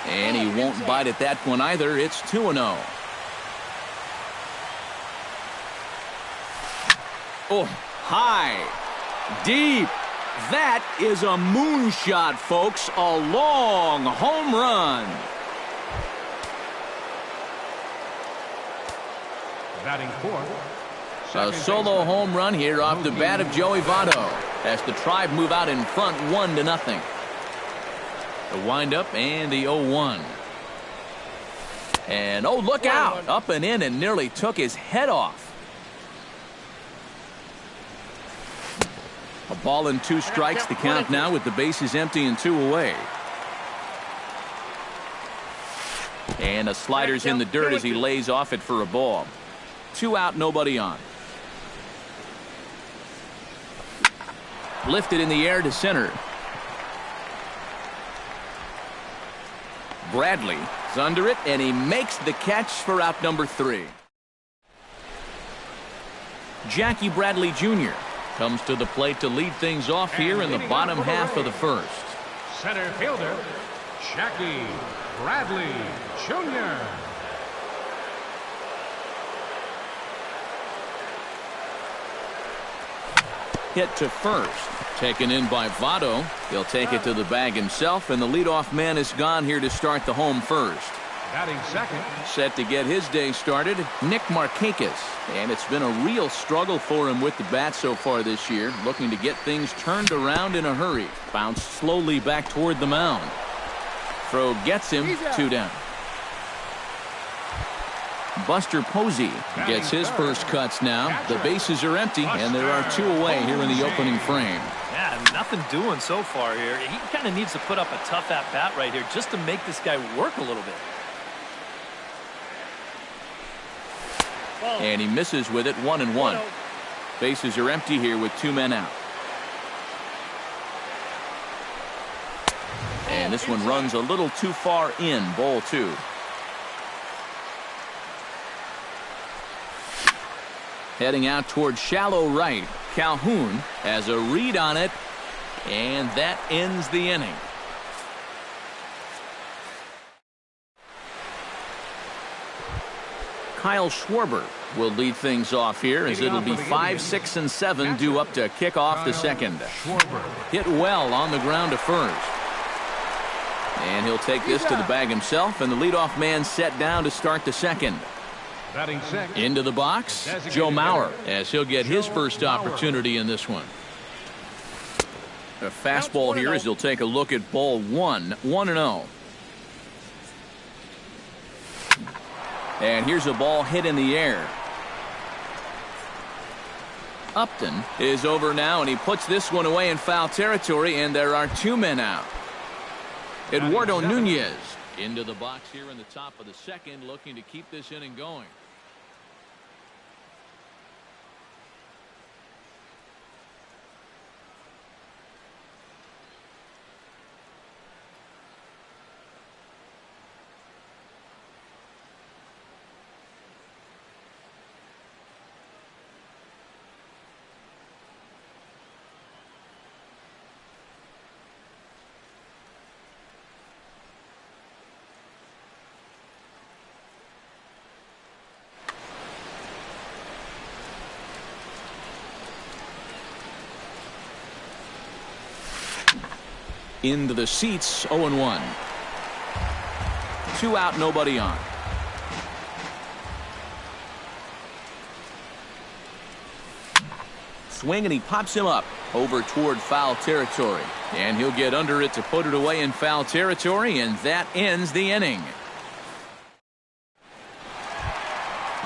And he won't bite at that one either. It's 2-0. Oh, high, deep. That is a moonshot, folks. A long home run. Batting fourth. A solo home run here off the bat of Joey Votto as the Tribe move out in front 1-0. The windup and the 0-1. And oh, look out. Up and in and nearly took his head off. A ball and 2 strikes, the count now with the bases empty and 2 away. And a slider's in the dirt as he lays off it for a ball. 2 out, nobody on. Lifted in the air to center. Bradley is under it, and he makes the catch for out number 3. Jackie Bradley Jr. comes to the plate to lead things off here in the bottom half of the first. Center fielder, Jackie Bradley Jr. Hit to first. Taken in by Votto. He'll take it to the bag himself, and the leadoff man is gone here to start the home first. Batting second. Set to get his day started, Nick Markakis. And it's been a real struggle for him with the bat so far this year, looking to get things turned around in a hurry. Bounced slowly back toward the mound. Throw gets him, 2 down. Buster Posey gets his first cuts now. The bases are empty, and there are 2 away here in the opening frame. Yeah, nothing doing so far here. He kind of needs to put up a tough at-bat right here just to make this guy work a little bit. And he misses with it, 1-1. Bases are empty here with 2 men out. And this one runs a little too far in, ball 2. Heading out toward shallow right. Calhoun has a read on it, and that ends the inning. Kyle Schwarber will lead things off here as it'll be 5, 6, and 7 due up to kick off the second. Hit well on the ground to first. And he'll take this to the bag himself, and the leadoff man set down to start the second. Into the box, Joe Mauer, as he'll get his first opportunity in this one. A fastball here as he'll take a look at ball 1, 1-0. And here's a ball hit in the air. Upton is over now, and he puts this one away in foul territory, and there are 2 men out. Eduardo Nunez into the box here in the top of the second, looking to keep this inning going. Into the seats, 0-1. 2 out, nobody on. Swing, and he pops him up over toward foul territory. And he'll get under it to put it away in foul territory, and that ends the inning.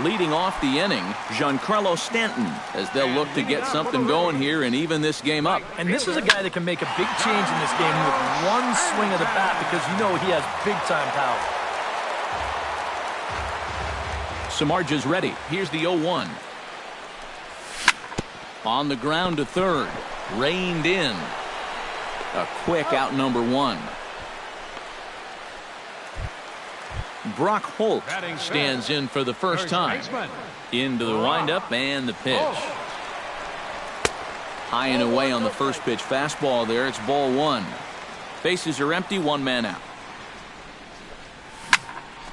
Leading off the inning, Giancarlo Stanton, as they'll look to get something going here and even this game up. And this is a guy that can make a big change in this game with one swing of the bat, because you know he has big-time power. Samardzija's ready. Here's the 0-1. On the ground to third. Reined in. A quick out number 1. Brock Holt stands in for the first time. Into the windup and the pitch. High and away on the first pitch fastball there. It's ball 1. Bases are empty, 1 man out.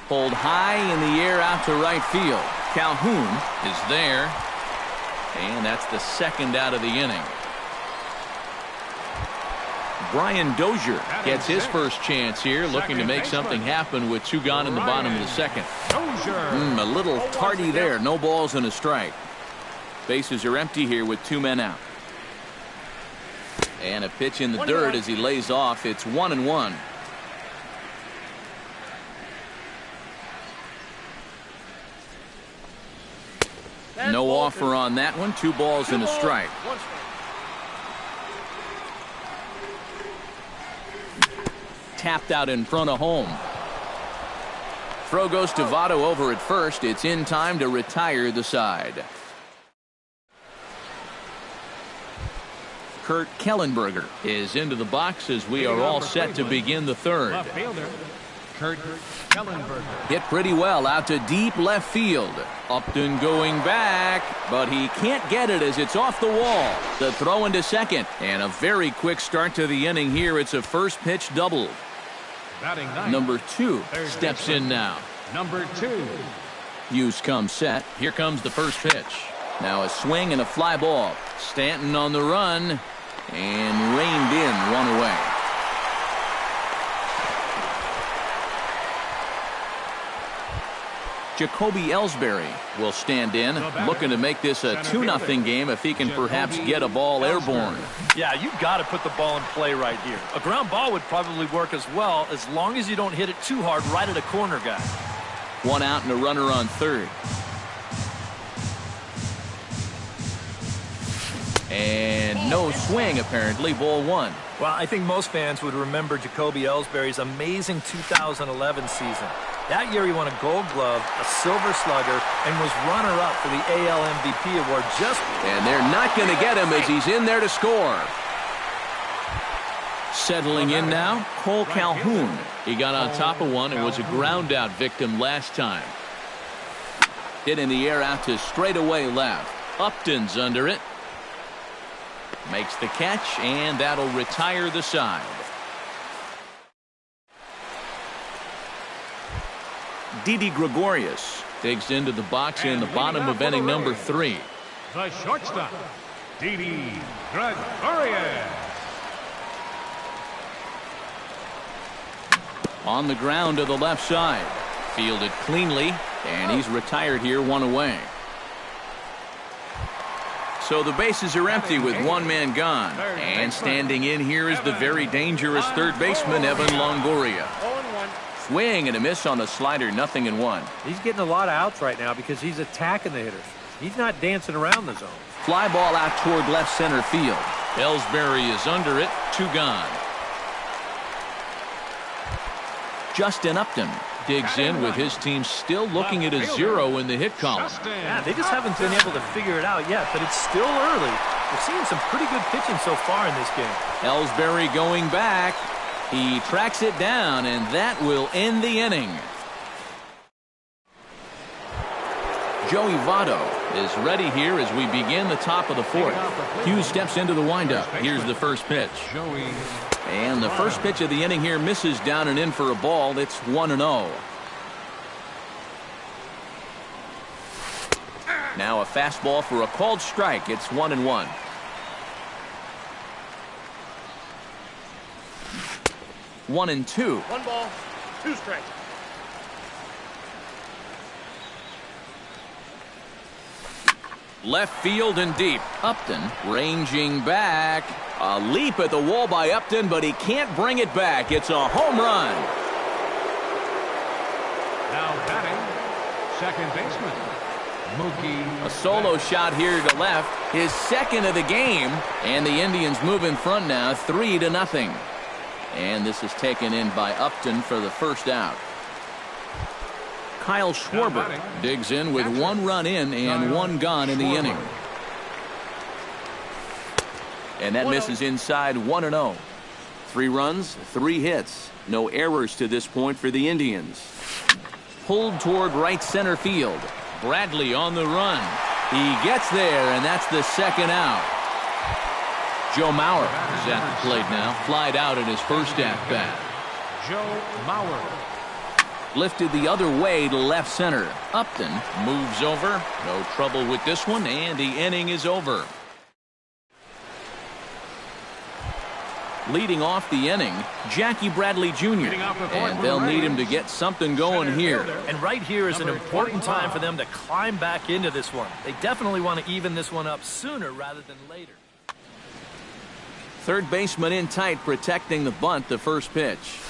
Pulled high in the air out to right field. Calhoun is there. And that's the second out of the inning. Brian Dozier gets his first chance here, looking to make something happen with 2 gone in the bottom of the second. A little tardy there. No balls and a strike. Bases are empty here with 2 men out. And a pitch in the dirt as he lays off. It's 1-1. No offer on that one. 2 balls and a strike. Tapped out in front of home. Throw goes to Votto over at first. It's in time to retire the side. Kurt Kellenberger is into the box as we are all set to begin the third. Left fielder, Kurt Kellenberger. Hit pretty well out to deep left field. Upton going back, but he can't get it as it's off the wall. The throw into second, and a very quick start to the inning here. It's a first pitch double. Batting ninth. Number 2 steps in now. Number 2. Hughes comes set. Here comes the first pitch. Now a swing and a fly ball. Stanton on the run and reined in, 1 away. Jacoby Ellsbury will stand in, looking to make this a 2-0 game if he can perhaps get a ball airborne. Yeah, you've got to put the ball in play right here. A ground ball would probably work as well, as long as you don't hit it too hard right at a corner guy. 1 out and a runner on third. And no swing, apparently. Ball 1. Well, I think most fans would remember Jacoby Ellsbury's amazing 2011 season. That year he won a Gold Glove, a Silver Slugger, and was runner-up for the AL MVP award. And they're not going to get him as he's in there to score. Settling in now, Cole Calhoun. He got on top of one and was a ground-out victim last time. Hit in the air out to straightaway left. Upton's under it. Makes the catch, and that'll retire the side. Didi Gregorius digs into the box in the bottom of inning number 3. The shortstop, Didi Gregorius. On the ground to the left side. Fielded cleanly, and he's retired here, 1 away. So the bases are empty with 1 man gone. And standing in here is the very dangerous third baseman, Evan Longoria. Swing and a miss on the slider, 0-1. He's getting a lot of outs right now because he's attacking the hitters. He's not dancing around the zone. Fly ball out toward left center field. Ellsbury is under it, 2 gone. Justin Upton digs in with his team still looking at a 0 in the hit column. Yeah, they just haven't been able to figure it out yet, but it's still early. We're seeing some pretty good pitching so far in this game. Ellsbury going back. He tracks it down, and that will end the inning. Joey Votto is ready here as we begin the top of the 4th. Hughes steps into the windup. Here's the first pitch. And the first pitch of the inning here misses down and in for a ball. It's 1-0. Now a fastball for a called strike. It's 1-1. One and two. 1 ball, 2 strikes. Left field and deep. Upton ranging back. A leap at the wall by Upton, but he can't bring it back. It's a home run. Now batting, second baseman, Mookie. A solo shot here to left. His second of the game. And the Indians move in front now, 3-0. And this is taken in by Upton for the first out. Kyle Schwarber digs in with 1 run in and 1 gone in the inning. And that misses inside, 1-0. 3 runs, 3 hits. No errors to this point for the Indians. Pulled toward right center field. Bradley on the run. He gets there, and that's the second out. Joe Mauer is at the plate now. Flied out in his first at-bat. Joe Mauer. Lifted the other way to left center. Upton moves over. No trouble with this one, and the inning is over. Leading off the inning, Jackie Bradley Jr. And they'll need him to get something going here. And right here is an important time for them to climb back into this one. They definitely want to even this one up sooner rather than later. Third baseman in tight, protecting the bunt, the first pitch.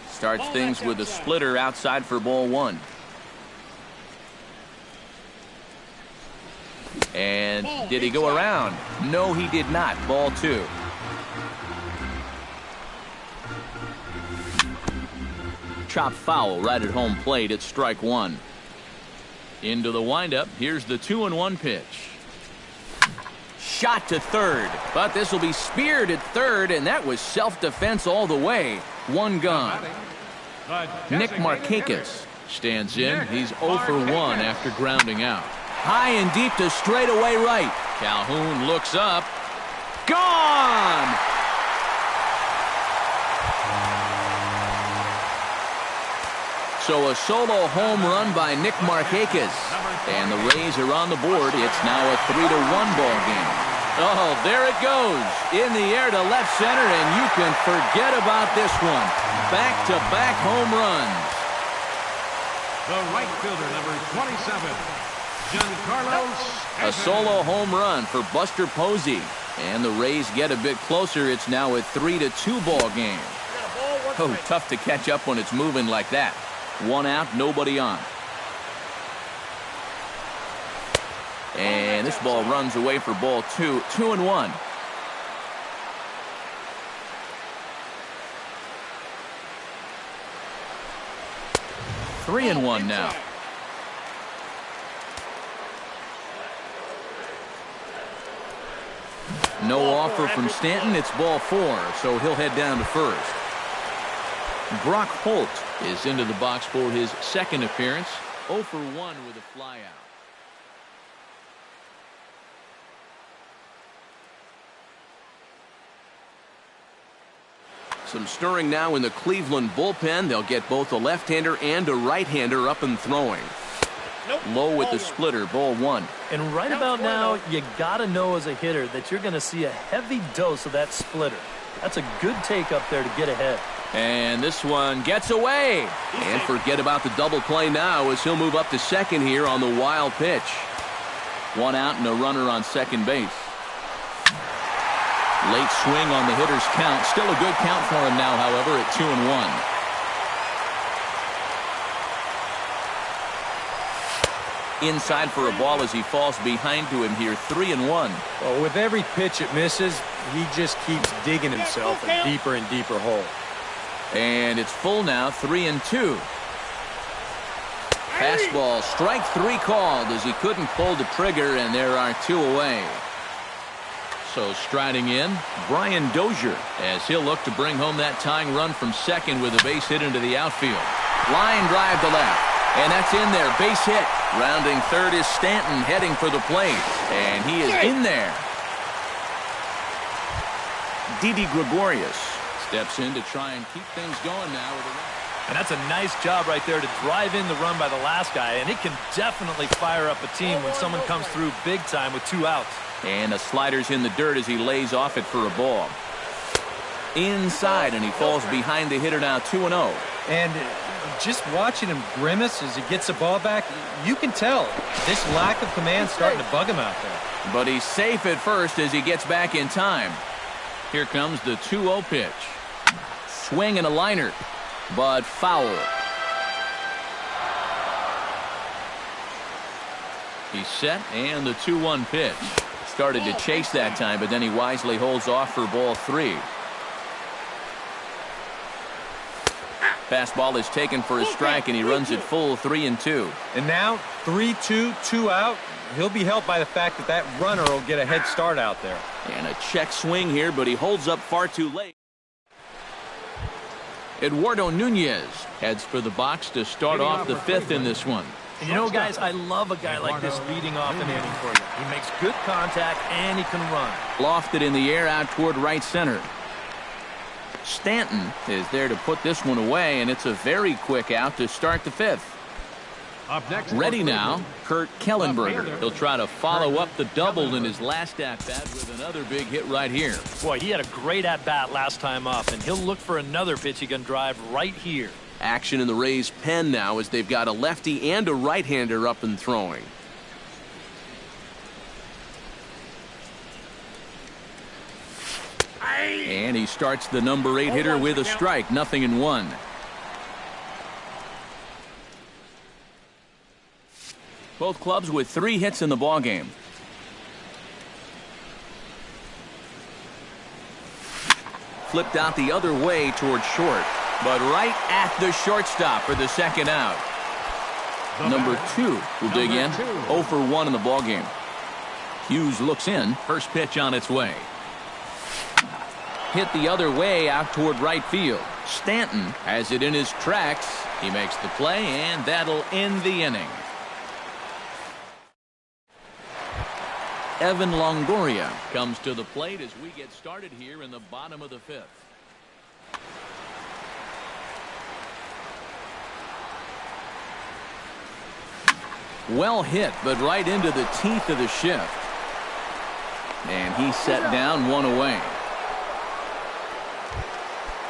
Starts things with a splitter outside for ball one. And did he go around? No, he did not. Ball two. Chop foul right at home plate at strike one. Into the windup. Here's the 2-1 pitch. Shot to third, but this will be speared at third, and that was self-defense all the way. One gone. Nick Markakis stands in. He's 0 for 1 after grounding out. High and deep to straightaway right. Calhoun looks up. Gone! So a solo home run by Nick Markakis. And the Rays are on the board. It's now a 3-1 ball game. Oh, there it goes. In the air to left center, and you can forget about this one. Back-to-back home runs. The right fielder, number 27, Giancarlo. A solo home run for Buster Posey. And the Rays get a bit closer. It's now a 3-2 ball game. Oh, tough to catch up when it's moving like that. One out, nobody on. And this ball runs away for ball two. 2-1. Three and one now. No offer from Stanton. It's ball four, so he'll head down to first. Brock Holt is into the box for his second appearance. 0 for 1 with a flyout. Some stirring now in the Cleveland bullpen. They'll get both a left-hander and a right-hander up and throwing. Low with the splitter, ball one. And right about now, you got to know as a hitter that you're going to see a heavy dose of that splitter. That's a good take up there to get ahead. And this one gets away. And forget about the double play now as he'll move up to second here on the wild pitch. One out and a runner on second base. Late swing on the hitter's count. Still a good count for him now, however, at 2-1. Inside for a ball as he falls behind to him here. 3-1. Well, with every pitch it misses, he just keeps digging himself a deeper and deeper hole. And it's full now. 3-2. Fastball, strike three called as he couldn't pull the trigger, and there are two away. So striding in, Brian Dozier, as he'll look to bring home that tying run from second with a base hit into the outfield. Line drive to left, and that's in there. Base hit. Rounding third is Stanton heading for the plate, and he is in there. Didi Gregorius steps in to try and keep things going now with a run. And that's a nice job right there to drive in the run by the last guy, and it can definitely fire up a team when someone comes through big time with two outs. And the slider's in the dirt as he lays off it for a ball. Inside, and he falls behind the hitter now. 2-0. And just watching him grimace as he gets the ball back, you can tell this lack of command starting to bug him out there. But he's safe at first as he gets back in time. Here comes the 2-0 pitch. Swing and a liner, but foul. He's set, and the 2-1 pitch. Started to chase that time, but then he wisely holds off for ball three. Fastball is taken for a strike, and he runs it full. 3-2. And now 3-2, 2 out. He'll be helped by the fact that that runner will get a head start out there. And a check swing here, but he holds up far too late. Eduardo Nunez heads for the box to start off the fifth in this one. And you know, guys, I love a guy like this leading off an inning for you. He makes good contact, and he can run. Lofted in the air out toward right center. Stanton is there to put this one away, and it's a very quick out to start the fifth. Up next, Ready now, Kurt Kellenberger. He'll try to follow up the double in his last at-bat with another big hit right here. Boy, he had a great at-bat last time up, and he'll look for another pitch he can drive right here. Action in the Rays' pen now as they've got a lefty and a right-hander up and throwing. And he starts the number 8 hitter with a strike, 0-1. Both clubs with 3 hits in the ballgame. Flipped out the other way toward short, but right at the shortstop for the second out. Number 2 will dig in. 0 for 1 in the ballgame. Hughes looks in. First pitch on its way. Hit the other way out toward right field. Stanton has it in his tracks. He makes the play, and that'll end the inning. Evan Longoria comes to the plate as we get started here in the bottom of the 5th. Well hit, but right into the teeth of the shift. And he's set down, 1 away.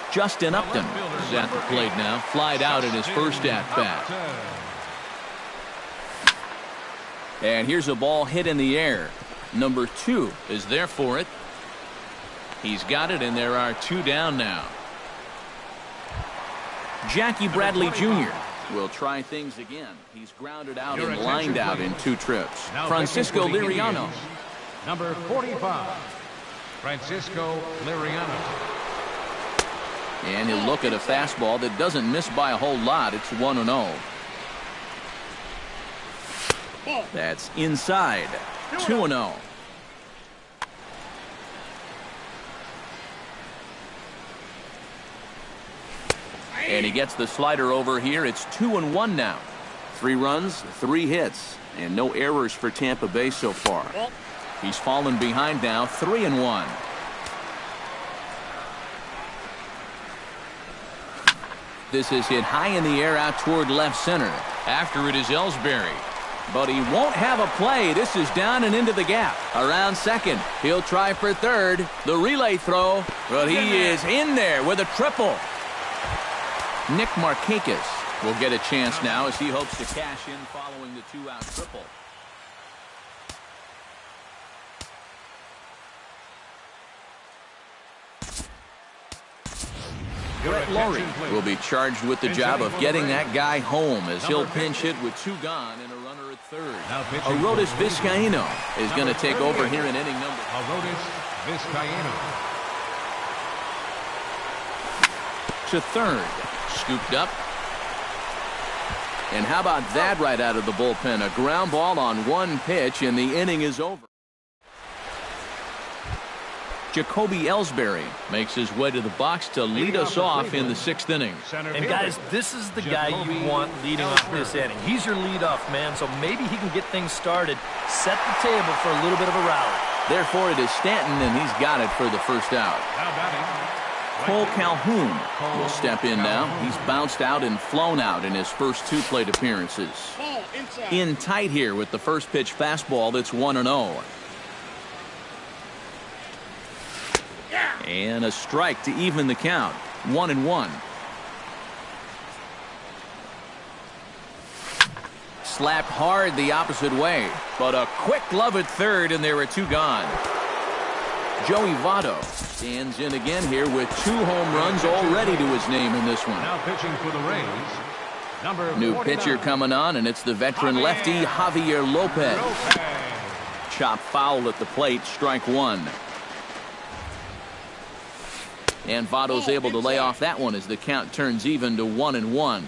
Justin Upton is at the plate now, flied out in his first at-bat. And here's a ball hit in the air. Number 2 is there for it. He's got it, and there are 2 down now. Jackie Bradley Jr. will try things again. He's grounded out and lined out in 2 trips. Francisco Liriano. Number 45, Francisco Liriano. And he'll look at a fastball that doesn't miss by a whole lot. It's 1-0. That's inside. 2-0. And he gets the slider over here. It's 2-1 now. 3 runs, 3 hits, and no errors for Tampa Bay so far. He's fallen behind now, 3-1. This is hit high in the air out toward left center. After it is Ellsbury. But he won't have a play. This is down and into the gap. Around second. He'll try for third. The relay throw. But he is in there with a triple. Nick Markakis will get a chance now as he hopes to cash in following the 2-out triple. Brett Laurie will be charged with the job of getting that guy home as he'll pinch hit with 2 gone and a runner at third. Arodys Vizcaino is going to take over here in inning number. Arodys Vizcaino. To third. Scooped up. And how about that right out of the bullpen? A ground ball on 1 pitch, and the inning is over. Jacoby Ellsbury makes his way to the box to lead us off in the 6th inning. And guys, this is the guy you want leading off this inning. He's your leadoff man, so maybe he can get things started, set the table for a little bit of a rally. Therefore, it is Stanton, and he's got it for the first out. Cole Calhoun will step in now. He's bounced out and flown out in his first 2 plate appearances. In tight here with the first pitch fastball that's 1-0. And a strike to even the count. 1-1. Slapped hard the opposite way, but a quick glove at third, and there are 2 gone. Joey Votto stands in again here with 2 home runs already to his name in this one. Now pitching for the Rays, number New 49. pitcher coming on, and it's the veteran lefty Javier Lopez. Chop foul at the plate, strike 1. And Votto's able to lay off that one as the count turns even to 1-1.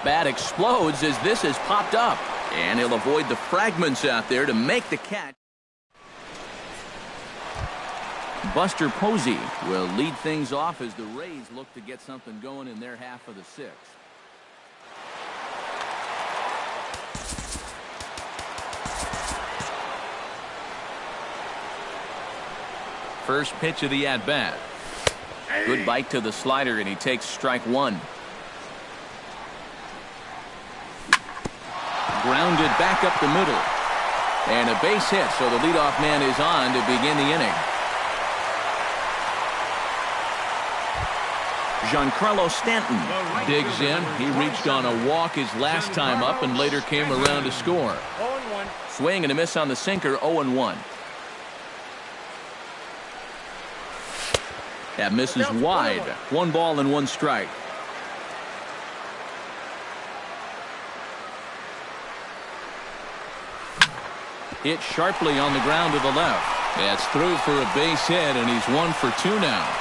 Bat explodes as this has popped up. And he'll avoid the fragments out there to make the catch. Buster Posey will lead things off as the Rays look to get something going in their half of the 6th. First pitch of the at-bat. Good bite to the slider, and he takes strike one. Grounded back up the middle. And a base hit, so the leadoff man is on to begin the inning. Giancarlo Stanton digs in. He reached on a walk his last time up and later came around to score. 0-1. Swing and a miss on the sinker, 0-1. That misses wide. 1 ball and 1 strike. Hit sharply on the ground to the left. That's through for a base hit, and he's 1 for 2 now.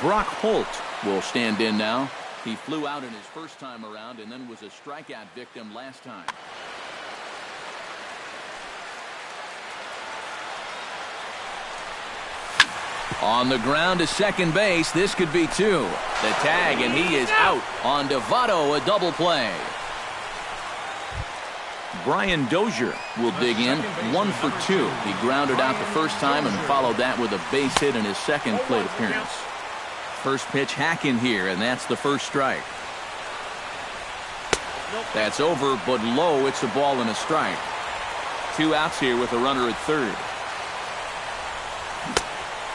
Brock Holt will stand in now. He flew out in his first time around and then was a strikeout victim last time. On the ground to second base. This could be 2. The tag, and he is out. On to Votto, a double play. Brian Dozier will dig in. 1 for 2. He grounded out the first time and followed that with a base hit in his second plate appearance. First pitch hack in here, and that's the first strike. That's over, but low. It's a ball and a strike. 2 outs here with a runner at third.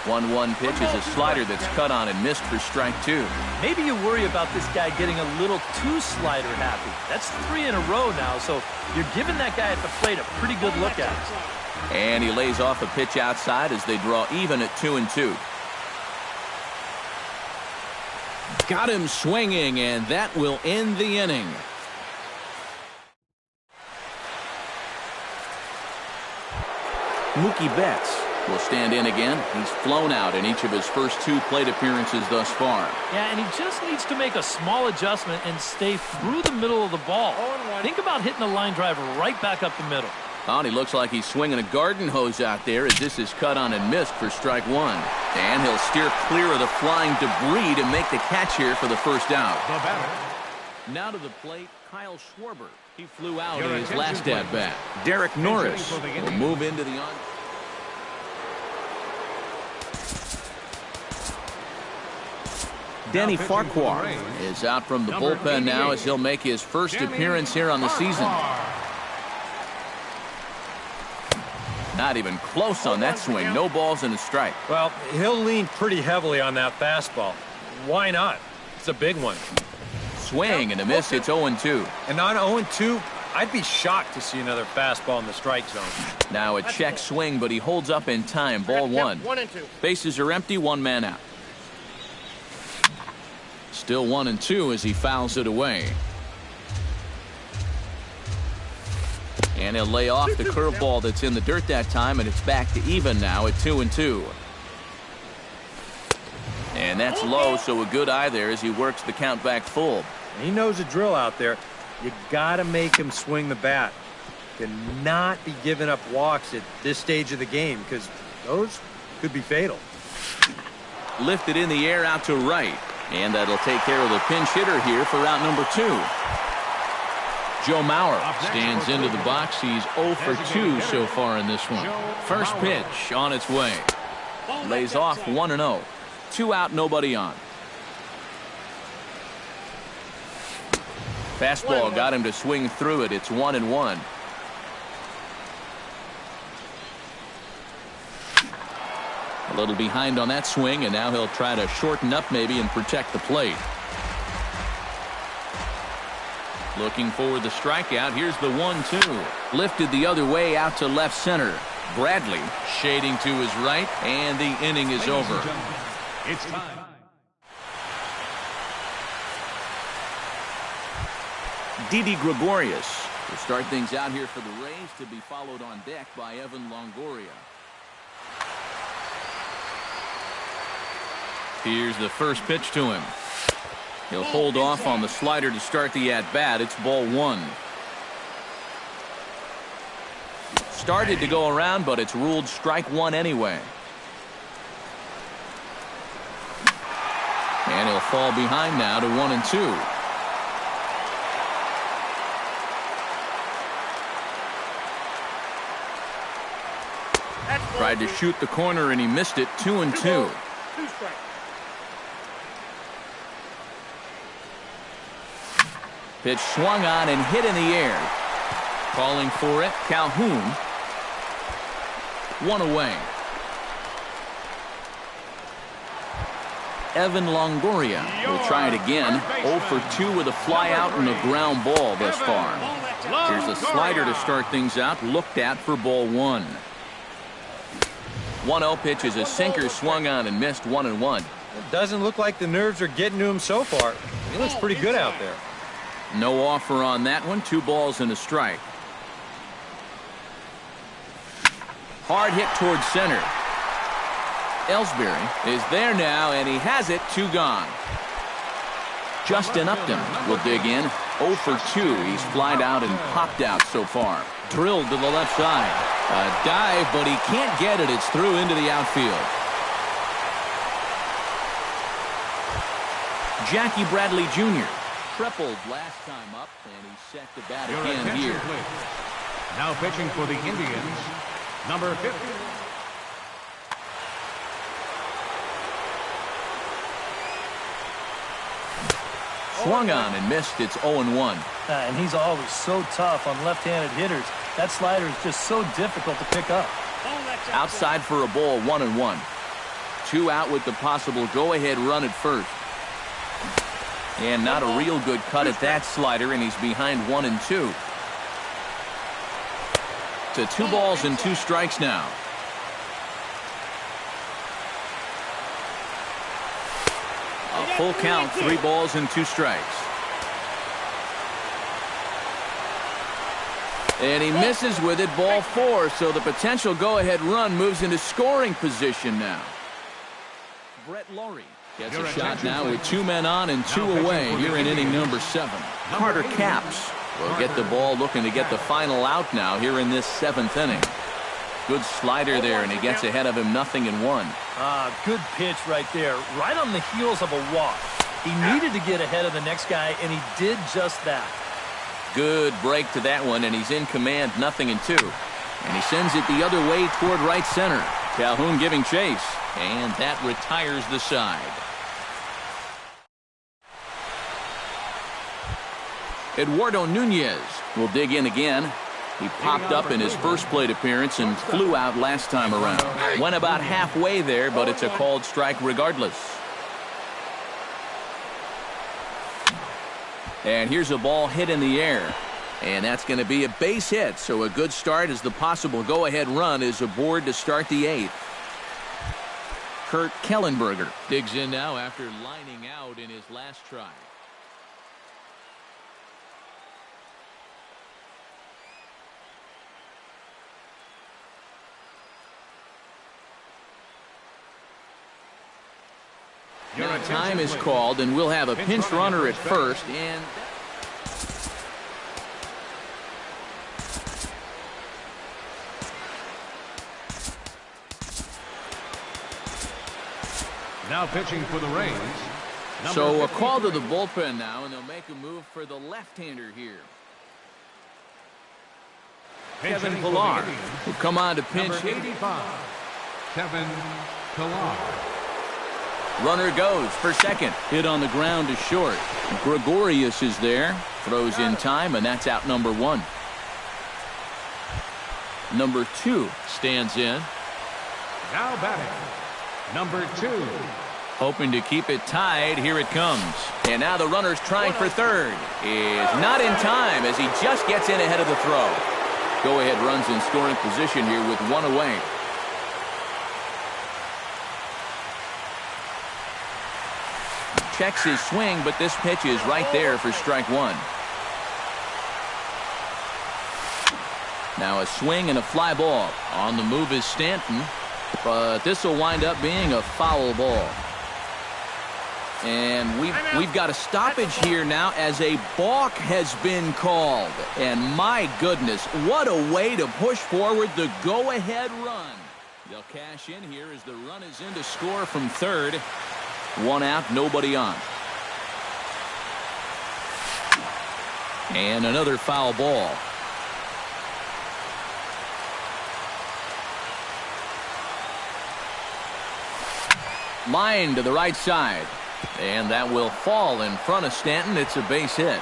1-1 pitch is a slider that's cut on and missed for strike 2. Maybe you worry about this guy getting a little too slider happy. That's 3 in a row now, so you're giving that guy at the plate a pretty good look at it. And he lays off a pitch outside as they draw even at 2-2. Got him swinging, and that will end the inning. Mookie Betts will stand in again. He's flown out in each of his first 2 plate appearances thus far. Yeah, and he just needs to make a small adjustment and stay through the middle of the ball. Think about hitting a line drive right back up the middle. Oh, and he looks like he's swinging a garden hose out there as this is cut on and missed for strike 1. And he'll steer clear of the flying debris to make the catch here for the first out. The batter. Now to the plate, Kyle Schwarber. He flew out in his last at-bat. Derek Norris will move into the on. Danny Farquhar is out from the bullpen now as he'll make his first appearance here on the season. Not even close on that swing. No balls and a strike. Well, he'll lean pretty heavily on that fastball. Why not? It's a big one. Swing and a miss. It's 0-2. And on 0-2, I'd be shocked to see another fastball in the strike zone. Now a check swing, but he holds up in time. Ball 1. 1-2. Bases are empty. 1 man out. Still 1-2 as he fouls it away. And he'll lay off the curveball that's in the dirt that time, and it's back to even now at 2-2. And that's low, so a good eye there as he works the count back full. He knows the drill out there. You got to make him swing the bat. Cannot be giving up walks at this stage of the game because those could be fatal. Lifted in the air out to right. And that'll take care of the pinch hitter here for round number 2. Joe Mauer stands into the box. He's 0 for 2 so far in this one. First pitch on its way. Lays off 1-0. 2 out, nobody on. Fastball got him to swing through it. It's 1-1. A little behind on that swing, and now he'll try to shorten up maybe and protect the plate. Looking for the strikeout. Here's the 1-2. Lifted the other way out to left center. Bradley shading to his right, and the inning is over. It's time. Didi Gregorius will start things out here for the Rays, to be followed on deck by Evan Longoria. Here's the first pitch to him. He'll hold off on the slider to start the at-bat. It's ball 1. Started to go around, but it's ruled strike 1 anyway. And he'll fall behind now to 1-2. Tried to shoot the corner and he missed it. 2-2. 2 strikes. Pitch swung on and hit in the air. Calling for it, Calhoun. 1 away. Evan Longoria will try it again. 0 for 2 with a fly out and a ground ball thus far. Here's a slider to start things out, looked at for ball 1. 1-0 pitch is a sinker swung on and missed. 1-1. It doesn't look like the nerves are getting to him so far. He looks pretty good out there. No offer on that one. 2 balls and a strike. Hard hit towards center. Ellsbury is there now, and he has it. 2 gone. Justin Upton will dig in. 0 for 2. He's flied out and popped out so far. Drilled to the left side. A dive, but he can't get it. It's through into the outfield. Jackie Bradley Jr. tripled last time up, and he's set to bat Your again attention, here. please. Now pitching for the Indians, number 50. Swung on and missed. It's 0-1. And he's always so tough on left-handed hitters. That slider is just so difficult to pick up. Outside for a ball. 1-1. 2 out with the possible go-ahead run at first. And not a real good cut at that slider, and he's behind 1-2. To 2 balls and 2 strikes now. A full count, 3 balls and 2 strikes. And he misses with it, ball 4, so the potential go-ahead run moves into scoring position now. Brett Laurie gets a shot now with 2 men on and 2 away here in inning number 7. Carter Capps will get the ball, looking to get the final out now here in this 7th inning. Good slider there, and he gets ahead of him 0-1. Good pitch right there, right on the heels of a walk. He needed to get ahead of the next guy, and he did just that. Good break to that one, and he's in command, 0-2. And he sends it the other way toward right center. Calhoun giving chase, and that retires the side. Eduardo Nunez will dig in again. He popped up in his first plate appearance and flew out last time around. Went about halfway there, but it's a called strike regardless. And here's a ball hit in the air. And that's going to be a base hit, so a good start as the possible go-ahead run is aboard to start the 8th. Kurt Kellenberger digs in now after lining out in his last try. Now time is called, and we'll have a pinch runner at first. And Now pitching for the Rays. so a call to the bullpen now, and they'll make a move for the left-hander here. Kevin Pillar will come on to pinch Number hit. 85, Kevin Pillar. Runner goes for second. Hit on the ground to short. Gregorius is there. Throws in time, and that's out number 1. Number 2 stands in. Now batting, number 2. Hoping to keep it tied. Here it comes. And now the runner's trying for third. Is not in time as he just gets in ahead of the throw. Go-ahead runs in scoring position here with 1 away. Checks his swing, but this pitch is right there for strike 1. Now a swing and a fly ball. On the move is Stanton, but this will wind up being a foul ball. And we've got a stoppage here now as a balk has been called. And my goodness, what a way to push forward the go-ahead run. They'll cash in here as the run is in to score from third. 1 out, nobody on. And another foul ball. Line to the right side. And that will fall in front of Stanton. It's a base hit.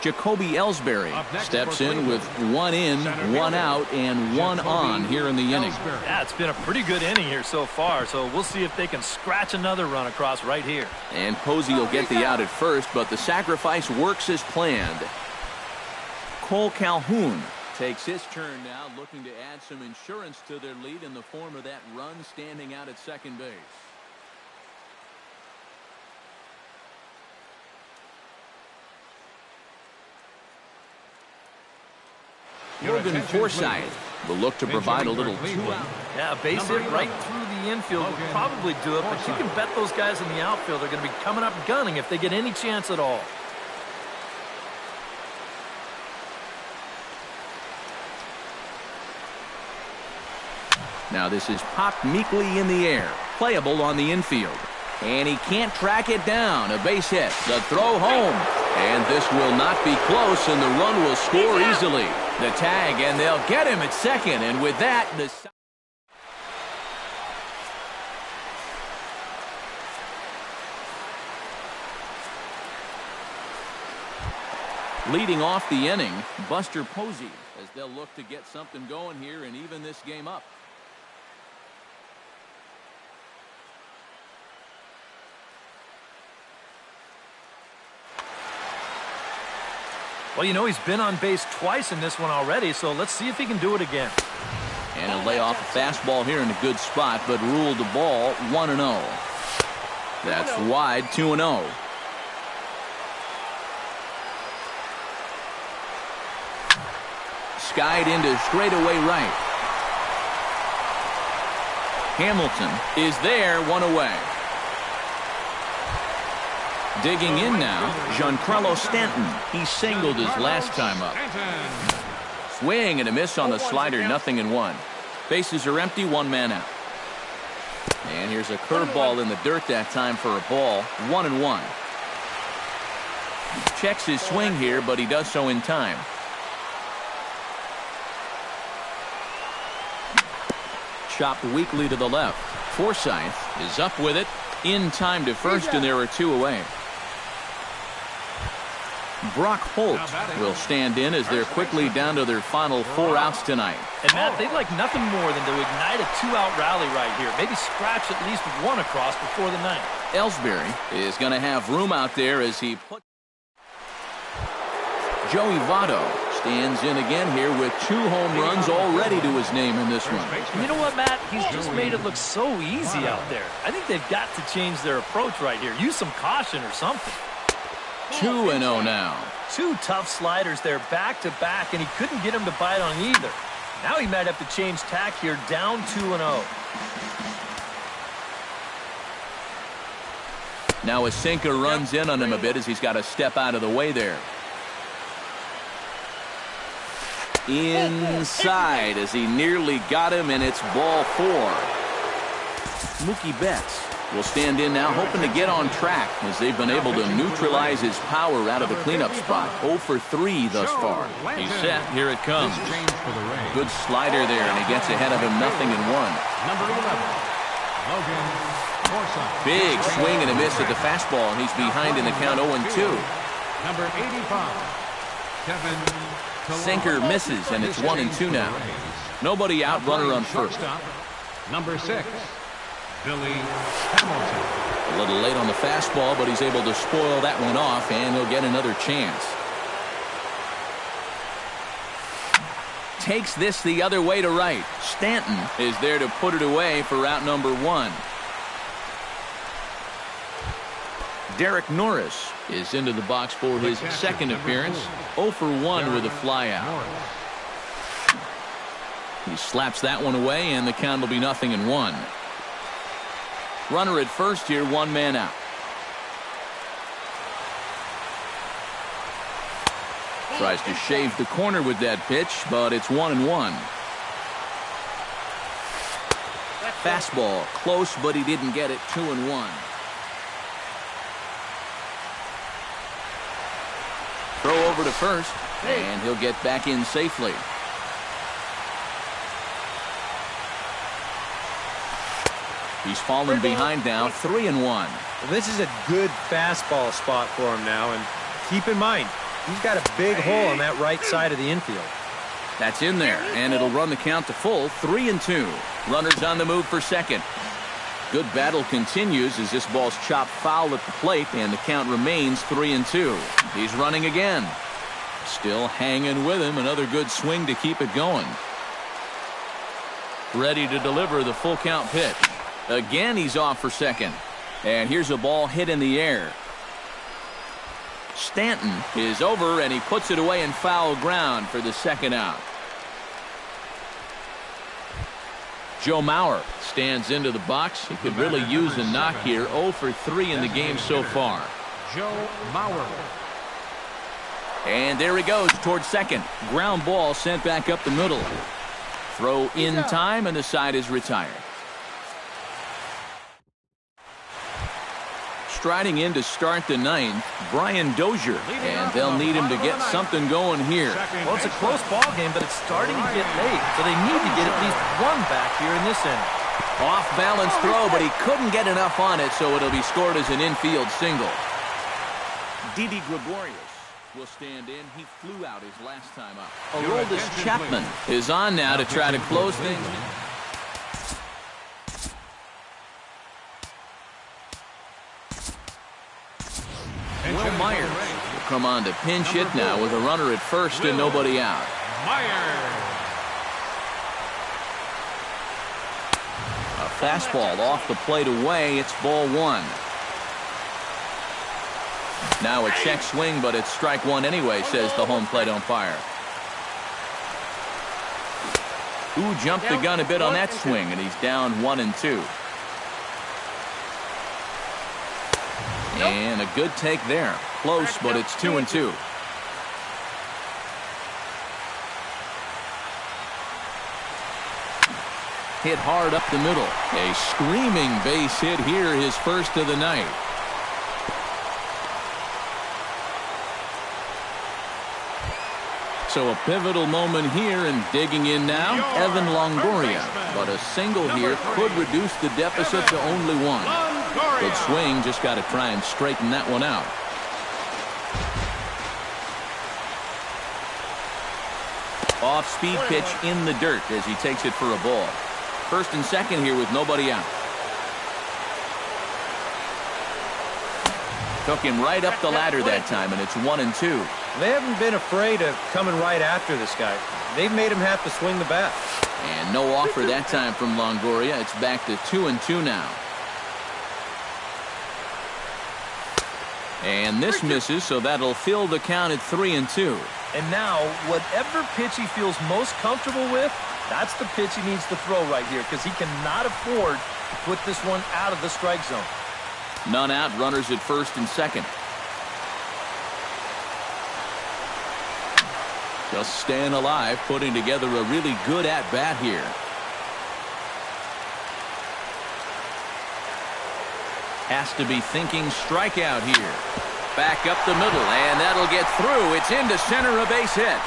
Jacoby Ellsbury steps in with 1 in, 1 out, and 1 on here in the inning. Yeah, it's been a pretty good inning here so far, so we'll see if they can scratch another run across right here. And Posey will get the out at first, but the sacrifice works as planned. Cole Calhoun takes his turn now, looking to add some insurance to their lead in the form of that run standing out at second base. Logan Forsythe will look to provide a little two-out. Yeah, a base hit right through the infield will probably do it, but you can bet those guys in the outfield are going to be coming up gunning if they get any chance at all. Now this is popped meekly in the air, playable on the infield. And he can't track it down. A base hit. The throw home. And this will not be close, and the run will score easily. The tag, and they'll get him at second. And with that, the... Leading off the inning, Buster Posey, as they'll look to get something going here and even this game up. Well, you know, he's been on base twice in this one already, so let's see if he can do it again. And he'll lay off a fastball here in a good spot, but ruled the ball 1-0. That's wide, 2-0. Skied into straightaway right. Hamilton is there, 1 away. Digging in now, Giancarlo Stanton. He singled his last time up. Swing and a miss on the slider, 0-1. Bases are empty, 1 man out. And here's a curveball in the dirt that time for a ball, 1-1. Checks his swing here, but he does so in time. Chopped weakly to the left. Forsythe is up with it, in time to first, and there are 2 away. Brock Holt will stand in as they're quickly down to their final 4 outs tonight. And Matt, they'd like nothing more than to ignite a 2-out rally right here. Maybe scratch at least 1 across before the ninth. Ellsbury is going to have room out there as he put... Joey Votto stands in again here with 2 home runs already to his name in this one. You know what, Matt? He's just made it look so easy out there. I think they've got to change their approach right here. Use some caution or something. 2-0 now. 2 tough sliders there back-to-back, and he couldn't get him to bite on either. Now he might have to change tack here, down 2-0. Now a sinker runs in on him a bit as he's got to step out of the way there. Inside as he nearly got him, and it's ball 4. Mookie Betts will stand in now, hoping to get on track as they've been able to neutralize his power out of the cleanup spot. 0 for 3 thus far. He's set. Here it comes. Good slider there, and he gets ahead of him, 0-1. Number 11, Logan Forsythe. Big swing and a miss at the fastball, and he's behind in the count, 0-2. Number 85, Kevin Pillar. Sinker misses, and it's 1-2 now. Nobody out, runner on first. Number 6, Billy Hamilton. A little late on the fastball, but he's able to spoil that one off, and he'll get another chance. Takes this the other way to right. Stanton is there to put it away for out number 1. Derek Norris is into the box for his second appearance. 0 for 1 with a flyout. He slaps that one away, and the count will be 0-1. Runner at first here, 1 man out. Tries to shave the corner with that pitch, but it's 1-1. Fastball close, but he didn't get it. 2-1. Throw over to first, and he'll get back in safely. He's fallen behind now, 3-1. Well, this is a good fastball spot for him now, and keep in mind, he's got a big hole on that right side of the infield. That's in there, and it'll run the count to full, 3-2. Runners on the move for second. Good battle continues as this ball's chopped foul at the plate, and the count remains 3-2. He's running again. Still hanging with him. Another good swing to keep it going. Ready to deliver the full count pitch. Again, he's off for second. And here's a ball hit in the air. Stanton is over, and he puts it away in foul ground for the second out. Joe Mauer stands into the box. He could really use a knock here. 0 for 3 in the game so far. Joe Mauer. And there he goes towards second. Ground ball sent back up the middle. Throw in time, and the side is retired. Striding in to start the ninth, Brian Dozier, and they'll need him to get something going here. Well, it's a close ball game, but it's starting to get late, so they need to get at least one back here in this inning. Off-balance throw, but he couldn't get enough on it, so it'll be scored as an infield single. Didi Gregorius will stand in. He flew out his last time up. Aroldis Chapman is on now to try to close things. Will Myers will come on to pinch hit now with a runner at first and nobody out. Myers. A fastball off the plate away. It's ball one. Now a check swing, but it's strike one anyway, says the home plate umpire. Ooh, jumped the gun a bit on that swing, and he's down 1-2. And a good take there. Close, but it's 2-2. Hit hard up the middle. A screaming base hit here, his first of the night. So a pivotal moment here, and digging in now, Evan Longoria. But a single here could reduce the deficit to only one. Good swing, just got to try and straighten that one out. Off-speed pitch in the dirt as he takes it for a ball. First and second here with nobody out. Took him right up the ladder that time, and it's 1-2. They haven't been afraid of coming right after this guy. They've made him have to swing the bat. And no offer that time from Longoria. It's back to 2-2 now. And this misses, so that'll fill the count at 3-2. And now, whatever pitch he feels most comfortable with, that's the pitch he needs to throw right here, because he cannot afford to put this one out of the strike zone. None out, runners at first and second. Just staying alive, putting together a really good at-bat here. Has to be thinking strikeout here. Back up the middle, and that'll get through. It's into center, a base hit.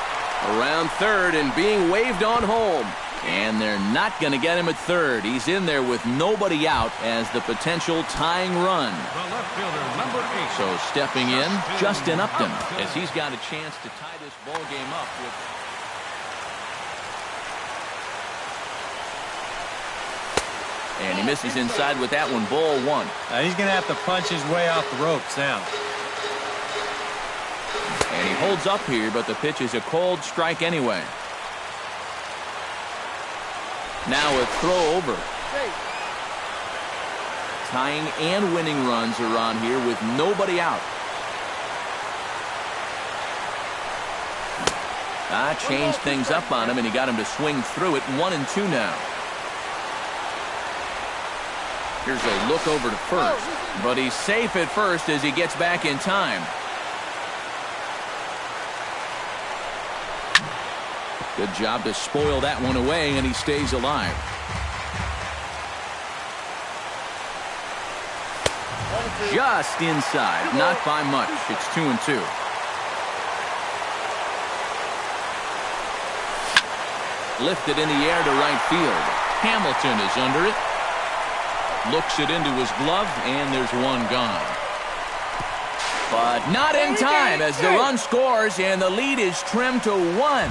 Around third and being waved on home. And they're not going to get him at third. He's in there with nobody out as the potential tying run. The left fielder, number 8. So stepping in, Justin Upton, as he's got a chance to tie this ball game up with... And he misses inside with that one, ball one. He's going to have to punch his way off the ropes now. And he holds up here, but the pitch is a cold strike anyway. Now a throw over. Tying and winning runs are on here with nobody out. Changed things up on him, and he got him to swing through it. 1-2 now. Here's a look over to first, but he's safe at first as he gets back in time. Good job to spoil that one away, and he stays alive. Just inside, not by much. It's 2-2. Lifted in the air to right field. Hamilton is under it. Looks it into his glove, and there's one gone. But not in time as the run scores, and the lead is trimmed to 1.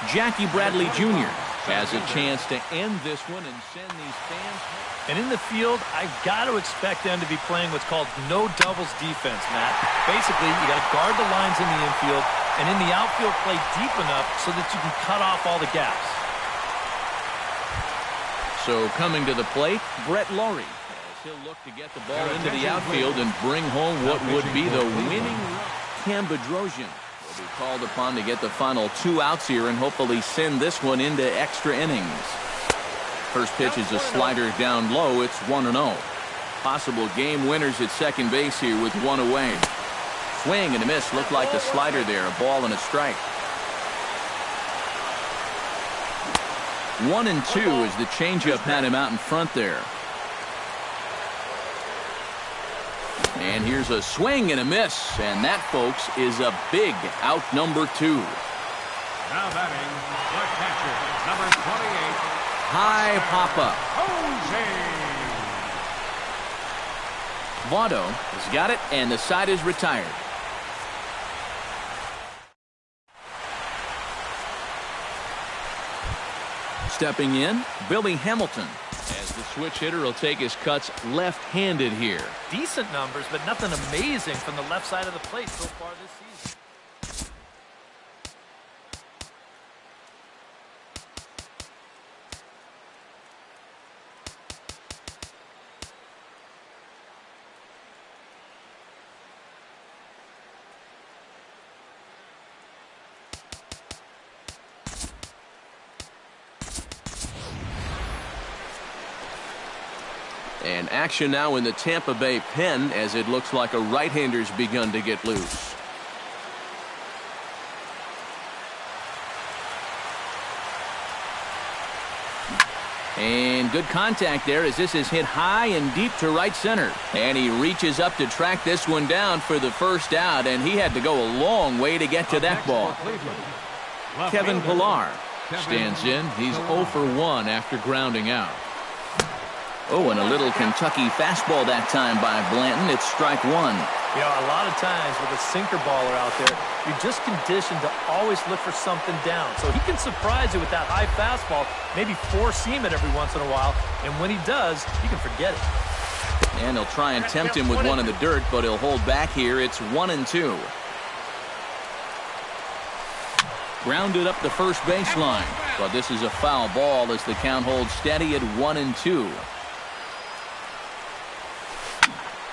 Jackie Bradley Jr. has a chance to end this one and send these fans home. And in the field, I've got to expect them to be playing what's called no doubles defense, Matt. Basically, you got to guard the lines in the infield, and in the outfield, play deep enough so that you can cut off all the gaps. So coming to the plate, Brett Laurie, as he'll look to get the ball into the outfield and bring home what would be the winning run. Cam Bedrosian will be called upon to get the final 2 outs here and hopefully send this one into extra innings. First pitch is a slider down low. It's 1-0. Possible game winners at second base here with 1 away. Swing and a miss. Looked like the slider there. A ball and a strike. 1-2 as the changeup had him out in front there. And here's a swing and a miss. And that, folks, is a big out number 2. Now batting, the catcher, number 28. High Papa. Votto has got it, and the side is retired. Stepping in, Billy Hamilton, as the switch hitter will take his cuts left-handed here. Decent numbers, but nothing amazing from the left side of the plate so far this season. And action now in the Tampa Bay pen as it looks like a right-hander's begun to get loose. And good contact there as this is hit high and deep to right center. And he reaches up to track this one down for the first out, and he had to go a long way to get to that ball. Kevin Pillar stands in. He's 0 for 1 after grounding out. Oh, and a little Kentucky fastball that time by Blanton. It's strike 1. You know, a lot of times with a sinker baller out there, you're just conditioned to always look for something down. So he can surprise you with that high fastball, maybe four-seam it every once in a while, and when he does, you can forget it. And he'll try and tempt him with one in the dirt, but he'll hold back here. It's 1-2. Grounded up the first baseline, but this is a foul ball as the count holds steady at 1-2.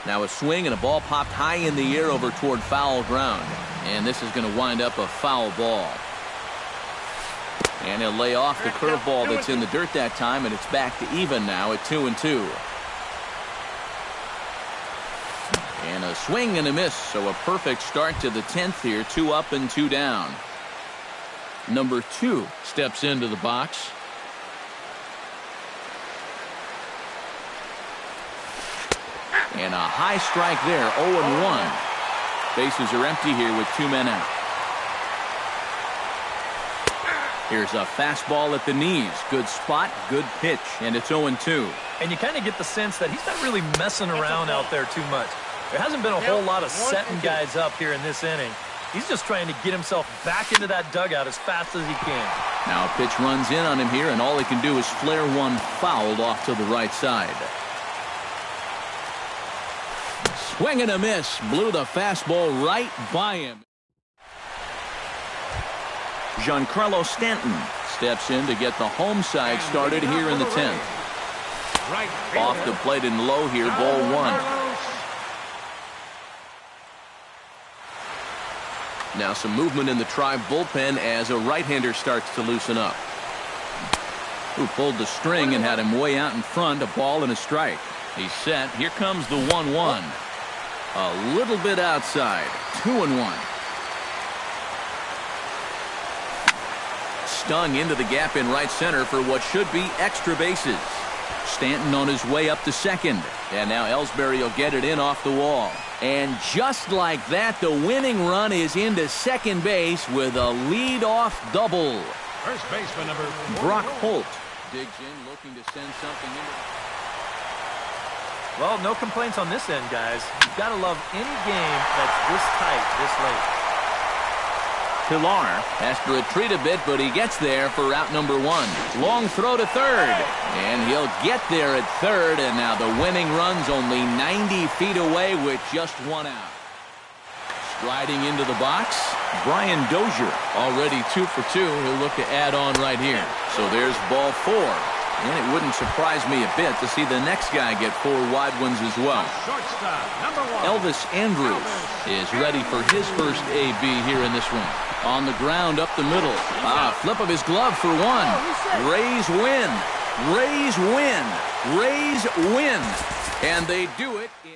Now a swing and a ball popped high in the air over toward foul ground. And this is going to wind up a foul ball. And he'll lay off the curveball that's in the dirt that time, and it's back to even now at 2-2. And a swing and a miss, so a perfect start to the 10th here. 2 up and 2 down. Number 2 steps into the box. And a high strike there, 0-1. Bases are empty here with 2 men out. Here's a fastball at the knees. Good spot, good pitch, and it's 0-2. And you kind of get the sense that he's not really messing around out there too much. There hasn't been a whole lot of setting guys up here in this inning. He's just trying to get himself back into that dugout as fast as he can. Now a pitch runs in on him here, and all he can do is flare one fouled off to the right side. Swing and a miss. Blew the fastball right by him. Giancarlo Stanton steps in to get the home side started here in the 10th. Off the plate and low here, ball 1. Now some movement in the Tribe bullpen as a right-hander starts to loosen up. Who pulled the string and had him way out in front, a ball and a strike. He's set. Here comes the 1-1. A little bit outside. 2-1. Stung into the gap in right center for what should be extra bases. Stanton on his way up to second. And now Ellsbury will get it in off the wall. And just like that, the winning run is into second base with a lead-off double. First baseman number 4. Brock Holt digs in, looking to send something into. Well, no complaints on this end, guys. You've got to love any game that's this tight, this late. Pilar has to retreat a bit, but he gets there for route number 1. Long throw to third, and he'll get there at third, and now the winning run's only 90 feet away with just 1 out. Striding into the box, Brian Dozier, already 2 for 2. He'll look to add on right here. So there's ball 4. And it wouldn't surprise me a bit to see the next guy get 4 wide ones as well. Shortstop, number 1. Elvis Andrews is ready for his first AB here in this one. On the ground up the middle. Flip of his glove for 1. Rays win. Rays win. Rays win. And they do it in...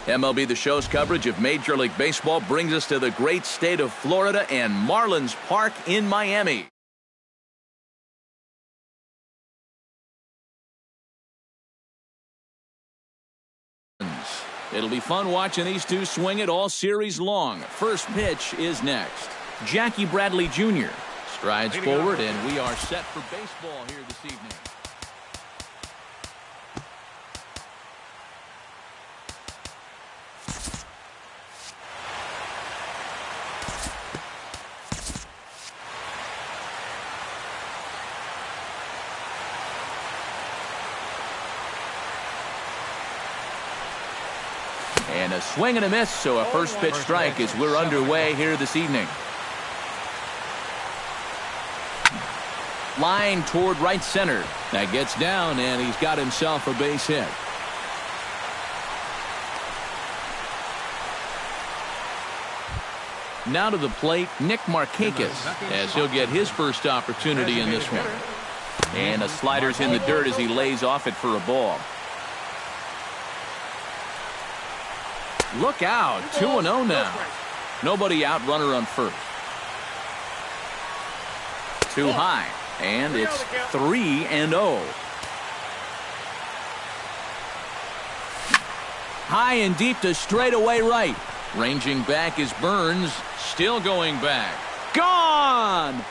MLB The Show's coverage of Major League Baseball brings us to the great state of Florida and Marlins Park in Miami. It'll be fun watching these two swing it all series long. First pitch is next. Jackie Bradley Jr. strides forward, and we are set for baseball here this evening. And a swing and a miss, so a first pitch strike as we're underway here this evening. Line toward right center. That gets down, and he's got himself a base hit. Now to the plate, Nick Markakis, as he'll get his first opportunity in this one. And a slider's in the dirt as he lays off it for a ball. Look out, 2-0 now. Nobody out, runner on first. Too high, and it's 3-0. High and deep to straightaway right. Ranging back is Burns, still going back. Gone!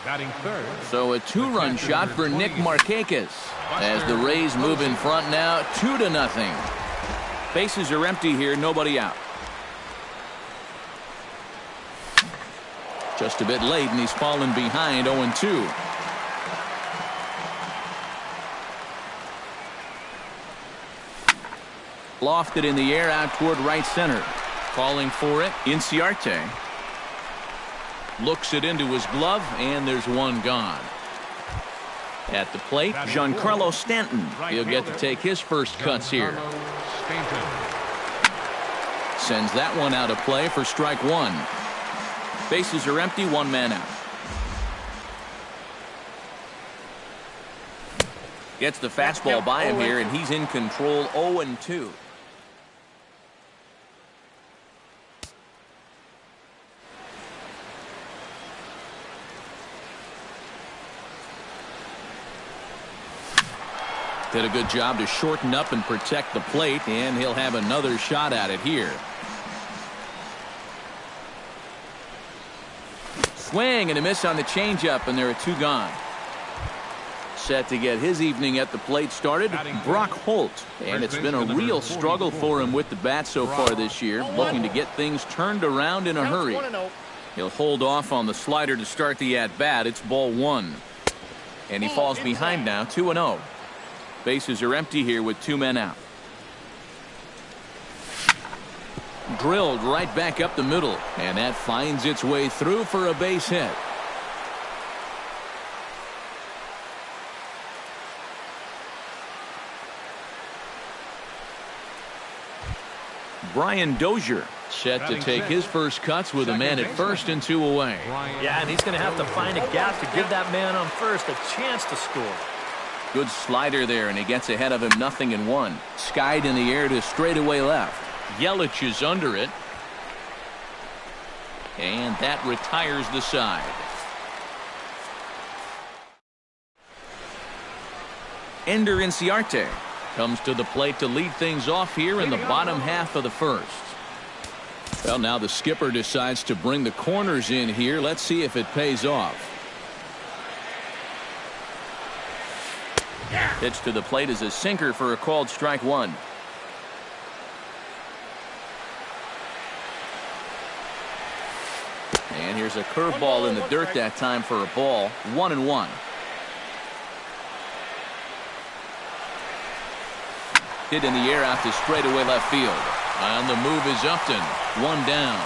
Batting third. So a two-run shot for Nick Markakis as the Rays move in front now, 2-0. Bases are empty here, nobody out. Just a bit late, and he's fallen behind 0-2. Lofted in the air out toward right center. Calling for it, Inciarte. Looks it into his glove, and there's one gone. At the plate, Giancarlo Stanton. He'll get to take his first cuts here. Sends that one out of play for strike one. Bases are empty, one man out. Gets the fastball by him here, and he's in control, 0-2. Did a good job to shorten up and protect the plate, and he'll have another shot at it here. Swing and a miss on the changeup, and there are two gone. Set to get his evening at the plate started, Brock Holt. And it's been a real struggle for him with the bat so far this year, looking to get things turned around in a hurry. He'll hold off on the slider to start the at-bat. It's ball one. And he falls behind now, 2-0. Bases are empty here with two men out. Drilled right back up the middle, and that finds its way through for a base hit. Brian Dozier set to take his first cuts with a man at first and two away. Yeah, and he's going to have to find a gap to give that man on first a chance to score. Good slider there, and he gets ahead of him, 0-1. Skied in the air to straightaway left. Yelich is under it. And that retires the side. Ender Inciarte comes to the plate to lead things off here in the bottom half of the first. Well, now the skipper decides to bring the corners in here. Let's see if it pays off. Pitch to the plate is a sinker for a called strike one. And here's a curveball in the dirt that time for a ball. 1-1. Hit in the air out to straightaway left field. On the move is Upton. One down.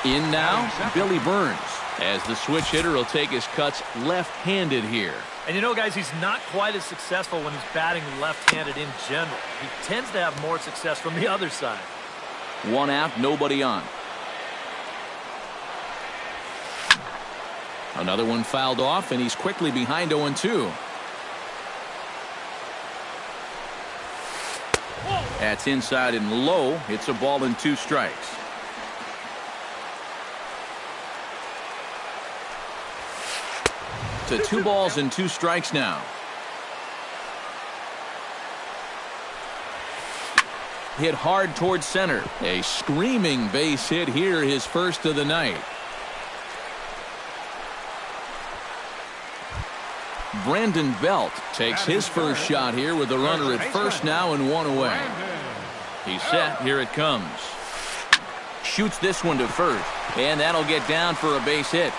In now, Billy Burns, as the switch hitter will take his cuts left-handed here. And you know, guys, he's not quite as successful when he's batting left-handed in general. He tends to have more success from the other side. One out, nobody on. Another one fouled off, and he's quickly behind 0-2. That's inside and low. It's a ball and two strikes. To 2 balls and 2 strikes now. Hit hard towards center. A screaming base hit here, his first of the night. Brandon Belt takes his first shot here with the runner at first now and one away. He's set. Here it comes. Shoots this one to first, and that'll get down for a base hit.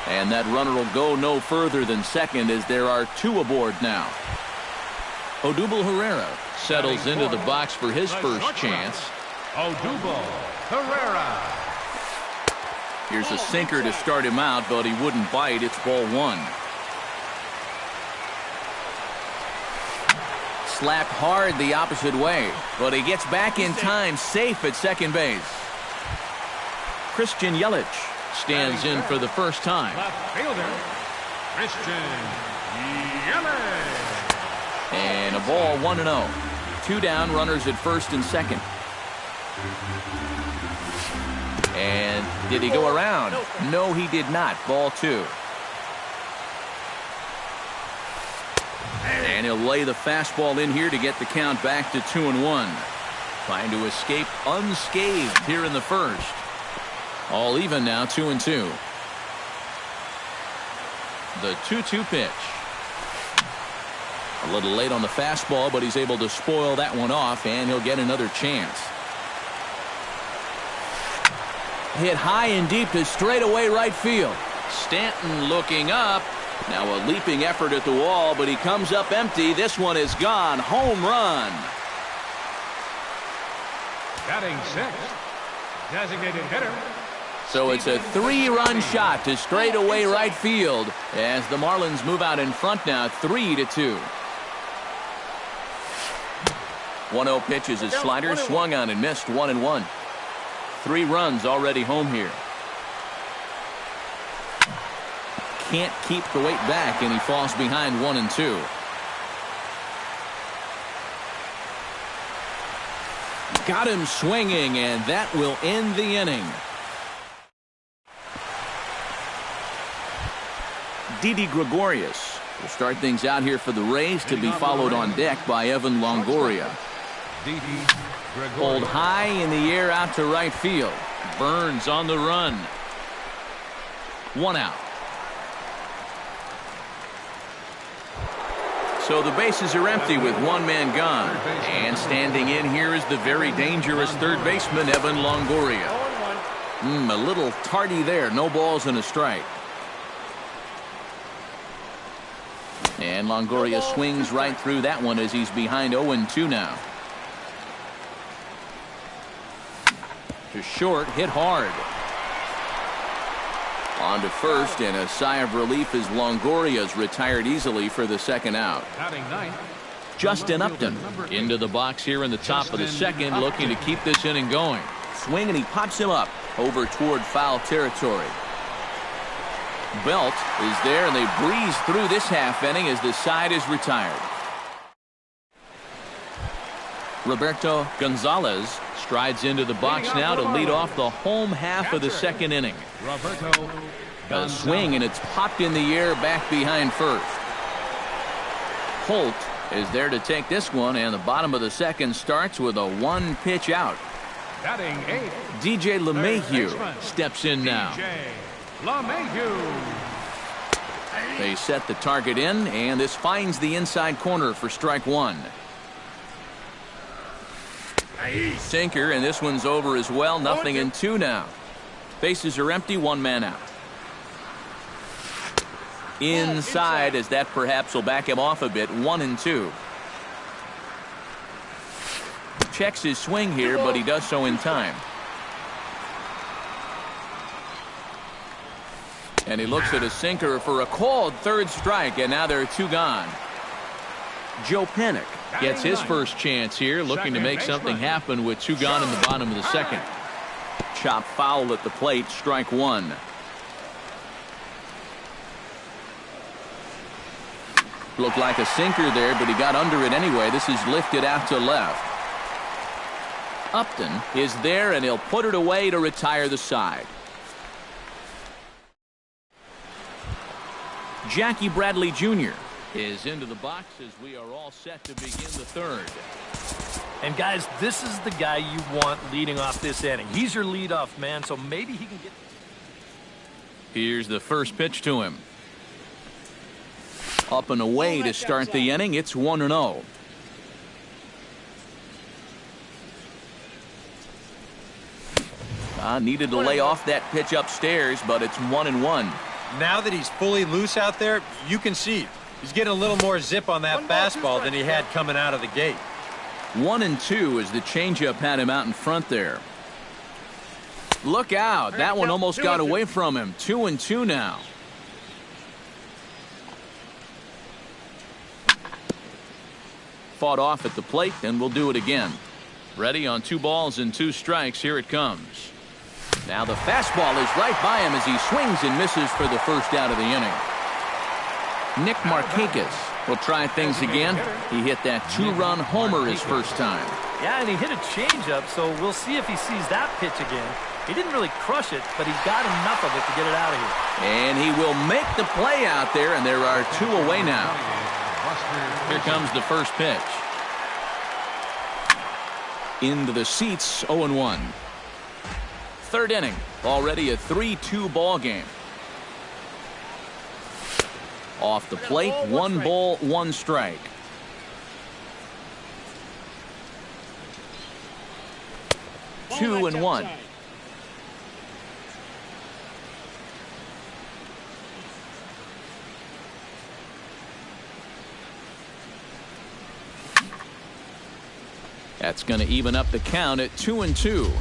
And that runner will go no further than second as there are 2 aboard now. Odubel Herrera settles into the box for his first chance. Odubel Herrera. Here's a sinker to start him out, but he wouldn't bite. It's ball one. Slapped hard the opposite way, but he gets back in time, safe at second base. Christian Yelich stands in for the first time. Left fielder, Christian Yelich. And a ball, 1-0. 2 down, runners at first and second. And did he go around? No, he did not. Ball 2. And he'll lay the fastball in here to get the count back to 2-1. Trying to escape unscathed here in the first. All even now, 2-2. The 2-2 pitch. A little late on the fastball, but he's able to spoil that one off, and he'll get another chance. Hit high and deep to straightaway right field. Stanton looking up. Now a leaping effort at the wall, but he comes up empty. This one is gone. Home run. Batting sixth, designated hitter. So it's a 3-run shot to straightaway right field as the Marlins move out in front now, 3-2. 1-0 pitch is his slider, swung on and missed, 1-1. 3 runs already home here. Can't keep the weight back, and he falls behind 1-2. Got him swinging, and that will end the inning. Didi Gregorius will start things out here for the Rays, to be followed on deck by Evan Longoria. Pulled high in the air out to right field. Burns on the run. 1 out. So the bases are empty with 1 man gone. And standing in here is the very dangerous third baseman, Evan Longoria. A little tardy there. No balls and a strike. And Longoria swings right through that one as he's behind 0-2 now. To short, hit hard. On to first, and a sigh of relief as Longoria's retired easily for the second out. Justin Upton into the box here in the top of the second, looking to keep this inning going. Swing, and he pops him up over toward foul territory. Belt is there, and they breeze through this half inning as the side is retired. Roberto Gonzalez strides into the box now to lead off the home half of the second inning. A swing, and it's popped in the air back behind first. Holt is there to take this one, and the bottom of the second starts with a 1-pitch out. DJ LeMahieu steps in now. They set the target in, and this finds the inside corner for strike 1. Sinker, and this one's over as well. 0-2 now. Bases are empty, 1 man out. Inside, as that perhaps will back him off a bit. 1-2. Checks his swing here, but he does so in time. And he looks at a sinker for a called third strike, and now there are 2 gone. Joe Panik gets his first chance here, looking to make something happen with 2 gone in the bottom of the second. Chop foul at the plate, strike 1. Looked like a sinker there, but he got under it anyway. This is lifted out to left. Upton is there, and he'll put it away to retire the side. Jackie Bradley Jr. is into the box as we are all set to begin the third. And guys, this is the guy you want leading off this inning. He's your leadoff man, so maybe he can get. Here's the first pitch to him. Up and away to start the inning. It's 1-0. Needed to lay off that pitch upstairs, but it's 1-1. Now that he's fully loose out there, you can see he's getting a little more zip on that fastball than he had coming out of the gate. 1-2 as the changeup had him out in front there. Look out. That one almost got away from him. 2-2 now. Fought off at the plate, and we'll do it again. Ready on 2 balls and 2 strikes. Here it comes. Now the fastball is right by him as he swings and misses for the first out of the inning. Nick Markakis will try things again. He hit that 2-run homer his first time. Yeah, and he hit a changeup, so we'll see if he sees that pitch again. He didn't really crush it, but he got enough of it to get it out of here. And he will make the play out there, and there are 2 away now. Here comes the first pitch. Into the seats, 0-1. third inning. Already a 3-2 ball game. Off the plate, 1 ball, 1 strike. Ball 2-1. outside. That's going to even up the count at 2-2.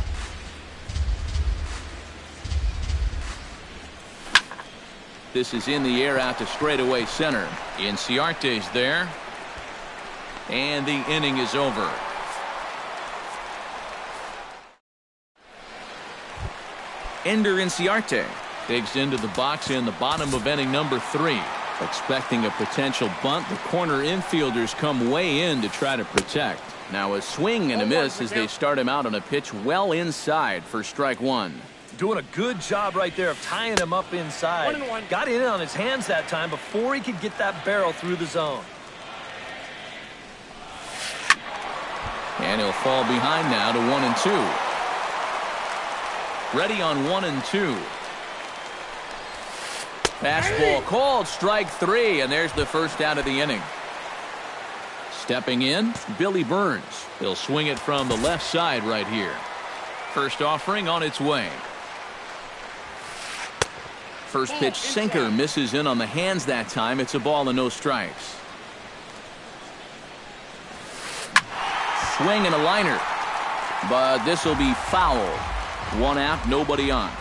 This is in the air out to straightaway center. Inciarte's there. And the inning is over. Ender Inciarte digs into the box in the bottom of inning number 3. Expecting a potential bunt, the corner infielders come way in to try to protect. Now a swing and a miss as they start him out on a pitch well inside for strike 1. Doing a good job right there of tying him up inside. 1-1. Got it in on his hands that time before he could get that barrel through the zone. And he'll fall behind now to 1-2. Ready on 1-2. Fastball called, strike 3, and there's the first out of the inning. Stepping in, Billy Burns. He'll swing it from the left side right here. First offering on its way. First pitch sinker misses in on the hands that time. It's a ball and no strikes. Swing and a liner. But this will be foul. 1 out, nobody on.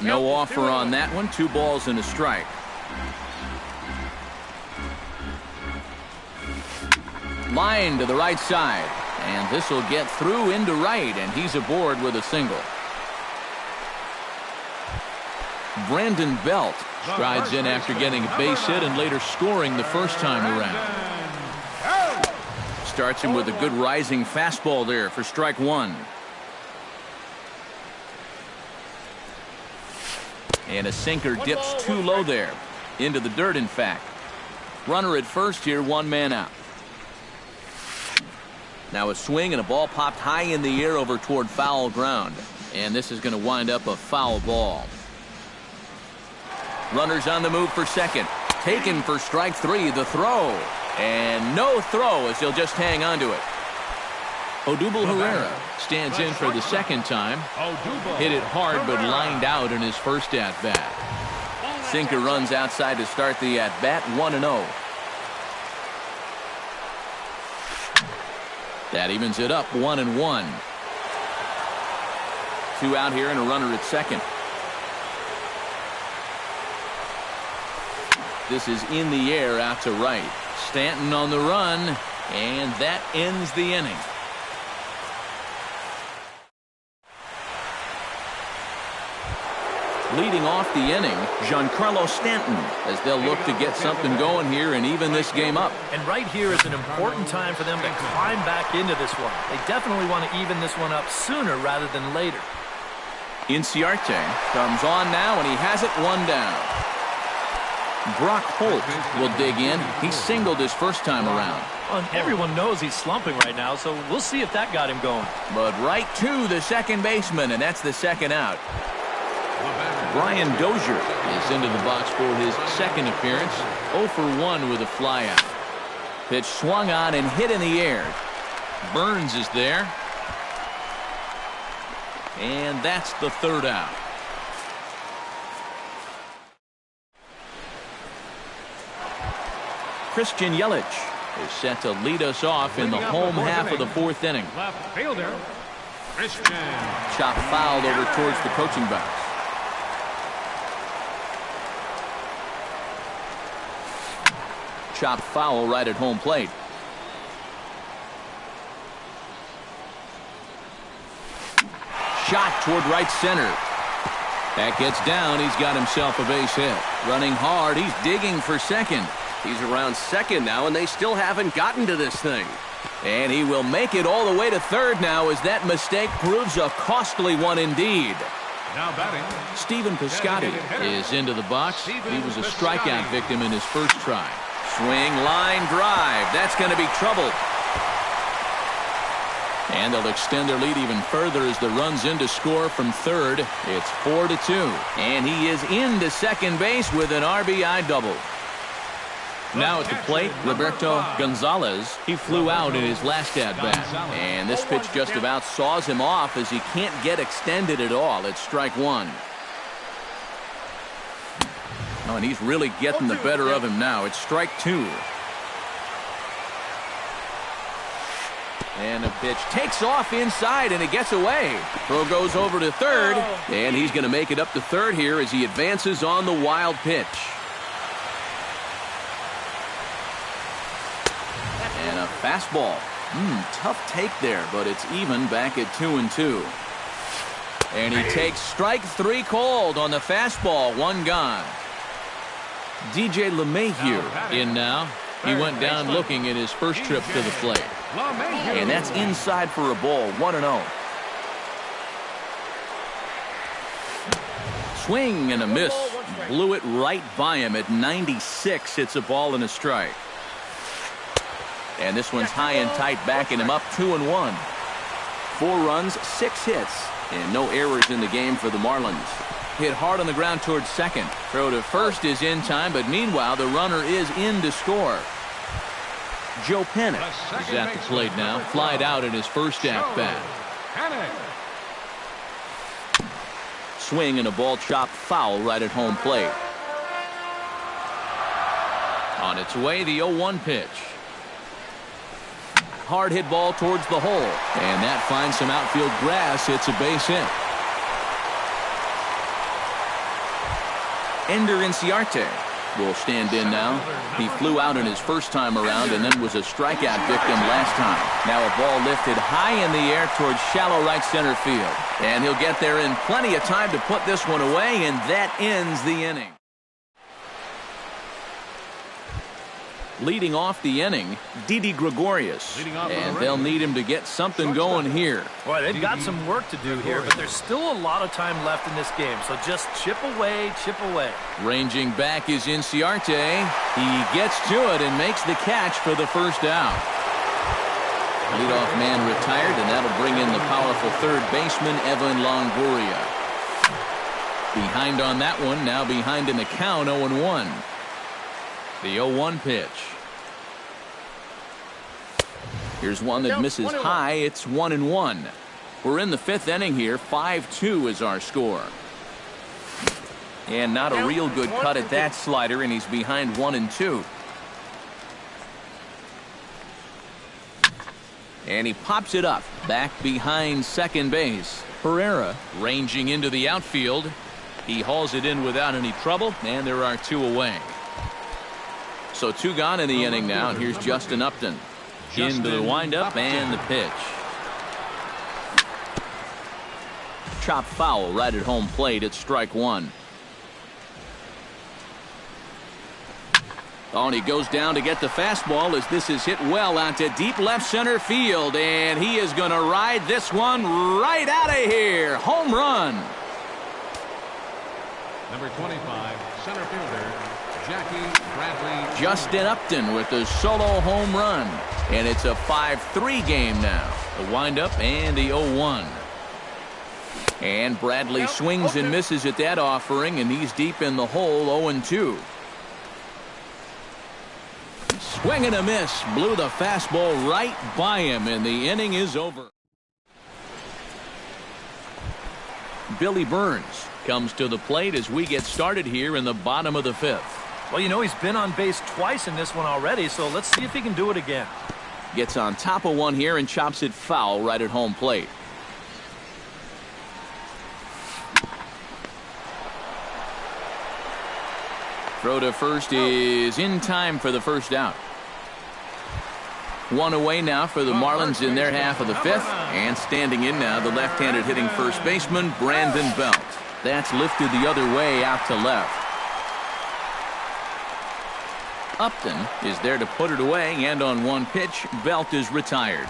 No offer on that one. 2 balls and a strike. Line to the right side. And this will get through into right, and he's aboard with a single. Brandon Belt strides in after getting a base hit and later scoring the first time around. Starts him with a good rising fastball there for strike 1. And a sinker dips too low there. Into the dirt, in fact. Runner at first here, 1 man out. Now a swing and a ball popped high in the air over toward foul ground. And this is going to wind up a foul ball. Runners on the move for second. Taken for strike 3, the throw. And no throw as he'll just hang on to it. Odubel Herrera stands in for the second time. Hit it hard but lined out in his first at-bat. Sinker runs outside to start the at-bat, 1-0. That evens it up, 1-1. 2 out here and a runner at second. This is in the air out to right. Stanton on the run, and that ends the inning. Leading off the inning, Giancarlo Stanton, as they'll look to get something going here and even this game up. And right here is an important time for them to climb back into this one. They definitely want to even this one up sooner rather than later. Inciarte comes on now, and he has it 1 down. Brock Holt will dig in. He singled his first time around. Well, everyone knows he's slumping right now, so we'll see if that got him going. But right to the second baseman, and that's the second out. Brian Dozier is into the box for his second appearance. 0 for 1 with a flyout. Pitch swung on and hit in the air. Burns is there. And that's the third out. Christian Yelich is set to lead us off in the home half of the 4th inning. Left fielder, Christian. Chop fouled over towards the coaching box. Chop foul right at home plate. Shot toward right center. That gets down. He's got himself a base hit. Running hard. He's digging for second. He's around second now, and they still haven't gotten to this thing. And he will make it all the way to third now as that mistake proves a costly one indeed. Now batting, Stephen Piscotty is into the box. He was a strikeout victim in his first try. Swing, line, drive. That's going to be trouble. And they'll extend their lead even further as the run's in to score from third. It's 4-2. And he is into second base with an RBI double. Now at the plate, Roberto Gonzalez. He flew out in his last at-bat. And this pitch just about saws him off as he can't get extended at all. It's strike one. Oh, and he's really getting the better of him now. It's strike two. And the pitch takes off inside, and it gets away. Throw goes over to third, and he's going to make it up to third here as he advances on the wild pitch. And a fastball. Tough take there, but it's even back at 2-2. And he takes strike three cold on the fastball. One gone. DJ LeMahieu in now. He went down looking at his first trip to the plate. And that's inside for a ball, 1-0. Swing and a miss. Blew it right by him at 96. It's a ball and a strike. And this one's high and tight, backing him up 2-1. 4 runs, 6 hits, and no errors in the game for the Marlins. Hit hard on the ground towards second. Throw to first is in time, but meanwhile the runner is in to score. Joe Pennant is at the plate now. Flied out in his first at-bat. Swing and a ball chopped foul right at home plate. On its way, the 0-1 pitch. Hard hit ball towards the hole, and that finds some outfield grass. It's a base hit. Ender Inciarte will stand in now. He flew out in his first time around and then was a strikeout victim last time. Now a ball lifted high in the air towards shallow right center field. And he'll get there in plenty of time to put this one away, and that ends the inning. Leading off the inning, Didi Gregorius. And they'll need him to get something going here. Boy, they've got some work to do here, but there's still a lot of time left in this game. So just chip away, chip away. Ranging back is Inciarte. He gets to it and makes the catch for the first out. Leadoff man retired, and that'll bring in the powerful third baseman, Evan Longoria. Behind on that one, now behind in the count, 0-1. The 0-1 pitch. Here's one that misses high. It's 1-1. We're in the 5th inning here. 5-2 is our score. And not a real good cut at that slider, and he's behind 1-2. And he pops it up back behind second base. Herrera ranging into the outfield. He hauls it in without any trouble, and there are 2 away. So 2 gone in the inning now, and here's Justin Upton. Into the windup and the pitch. Chop foul right at home plate. It's strike one. Oh, and he goes down to get the fastball as this is hit well out to deep left center field, and he is going to ride this one right out of here. Home run. Number 25, center fielder, Jackie Bradley. Justin Upton with the solo home run. And it's a 5-3 game now. The windup and the 0-1. And Bradley swings and misses at that offering, and he's deep in the hole, 0-2. Swing and a miss. Blew the fastball right by him, and the inning is over. Billy Burns comes to the plate as we get started here in the bottom of the 5th. Well, you know, he's been on base twice in this one already, so let's see if he can do it again. Gets on top of one here and chops it foul right at home plate. Throw to first is in time for the first out. 1 away now for the Marlins in their half of the 5th. And standing in now, the left-handed hitting first baseman, Brandon Belt. That's lifted the other way out to left. Upton is there to put it away, and on one pitch, Belt is retired.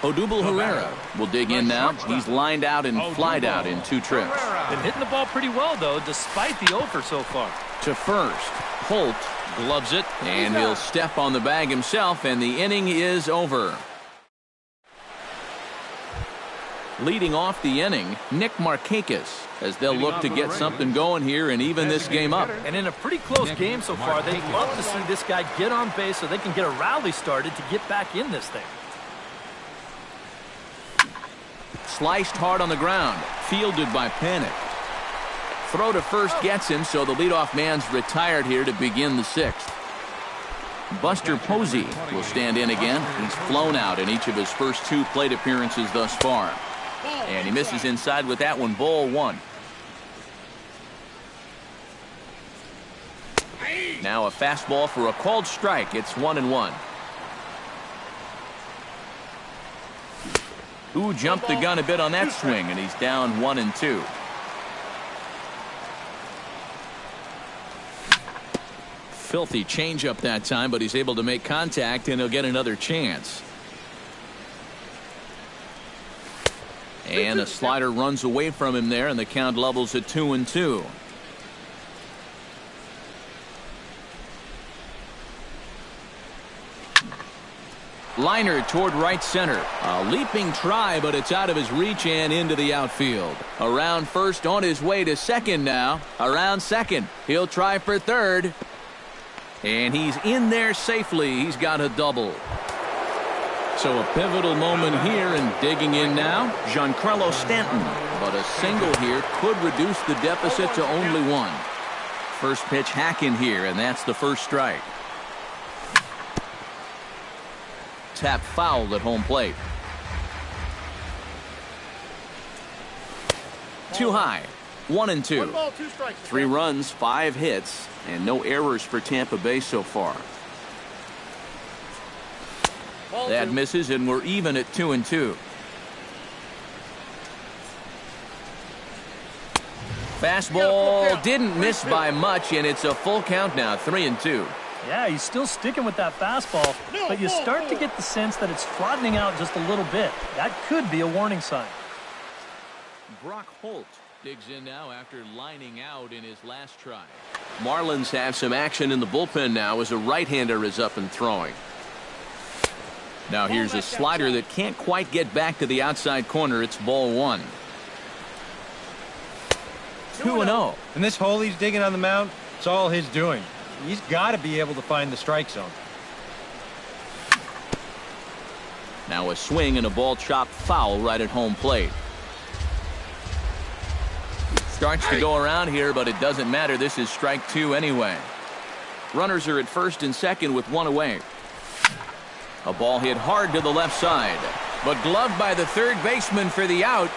Odubel Herrera will dig in now. He's lined out and flied out in 2 trips. Been hitting the ball pretty well, though, despite the over so far. To first, Holt gloves it, and he'll step on the bag himself, and the inning is over. Leading off the inning, Nick Markakis, as they'll look to get something going here and even this game up. And in a pretty close game so far, they'd love to see this guy get on base so they can get a rally started to get back in this thing. Sliced hard on the ground, fielded by Panic. Throw to first gets him, so the leadoff man's retired here to begin the sixth. Buster Posey will stand in again. He's flown out in each of his first 2 plate appearances thus far. And he misses inside with that one, ball 1. Now a fastball for a called strike. It's 1-1. Ooh, jumped the gun a bit on that swing, and he's down 1-2. Filthy changeup that time, but he's able to make contact, and he'll get another chance. And a slider runs away from him there, and the count levels at 2-2. Liner toward right center. A leaping try, but it's out of his reach and into the outfield. Around first, on his way to second now. Around second. He'll try for third. And he's in there safely. He's got a double. So a pivotal moment here, and digging in now, Giancarlo Stanton. But a single here could reduce the deficit to only 1. First pitch hacking here, and that's the first strike. Tap foul at home plate. Too high. 1-2. 3 runs, 5 hits, and no errors for Tampa Bay so far. That misses, and we're even at 2-2. Fastball didn't miss by much, and it's a full count now, 3-2. Yeah, he's still sticking with that fastball, but you start to get the sense that it's flattening out just a little bit. That could be a warning sign. Brock Holt digs in now after lining out in his last try. Marlins have some action in the bullpen now as a right-hander is up and throwing. Now here's a slider that can't quite get back to the outside corner. It's ball 1. 2-0. And this hole he's digging on the mound, it's all his doing. He's got to be able to find the strike zone. Now a swing and a ball chopped foul right at home plate. Starts to go around here, but it doesn't matter. This is strike 2 anyway. Runners are at first and second with 1 away. A ball hit hard to the left side, but gloved by the third baseman for the out.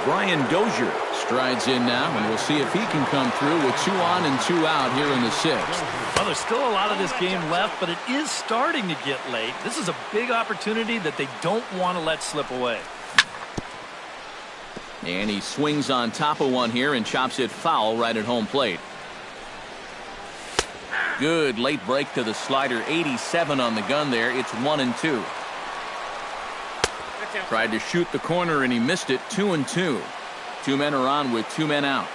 Brian Dozier strides in now, and we'll see if he can come through with 2 on and 2 out here in the 6th. Well, there's still a lot of this game left, but it is starting to get late. This is a big opportunity that they don't want to let slip away. And he swings on top of one here and chops it foul right at home plate. Good late break to the slider. 87 on the gun there. It's 1-2. Tried to shoot the corner and he missed it. 2-2. 2 men are on with 2 men out.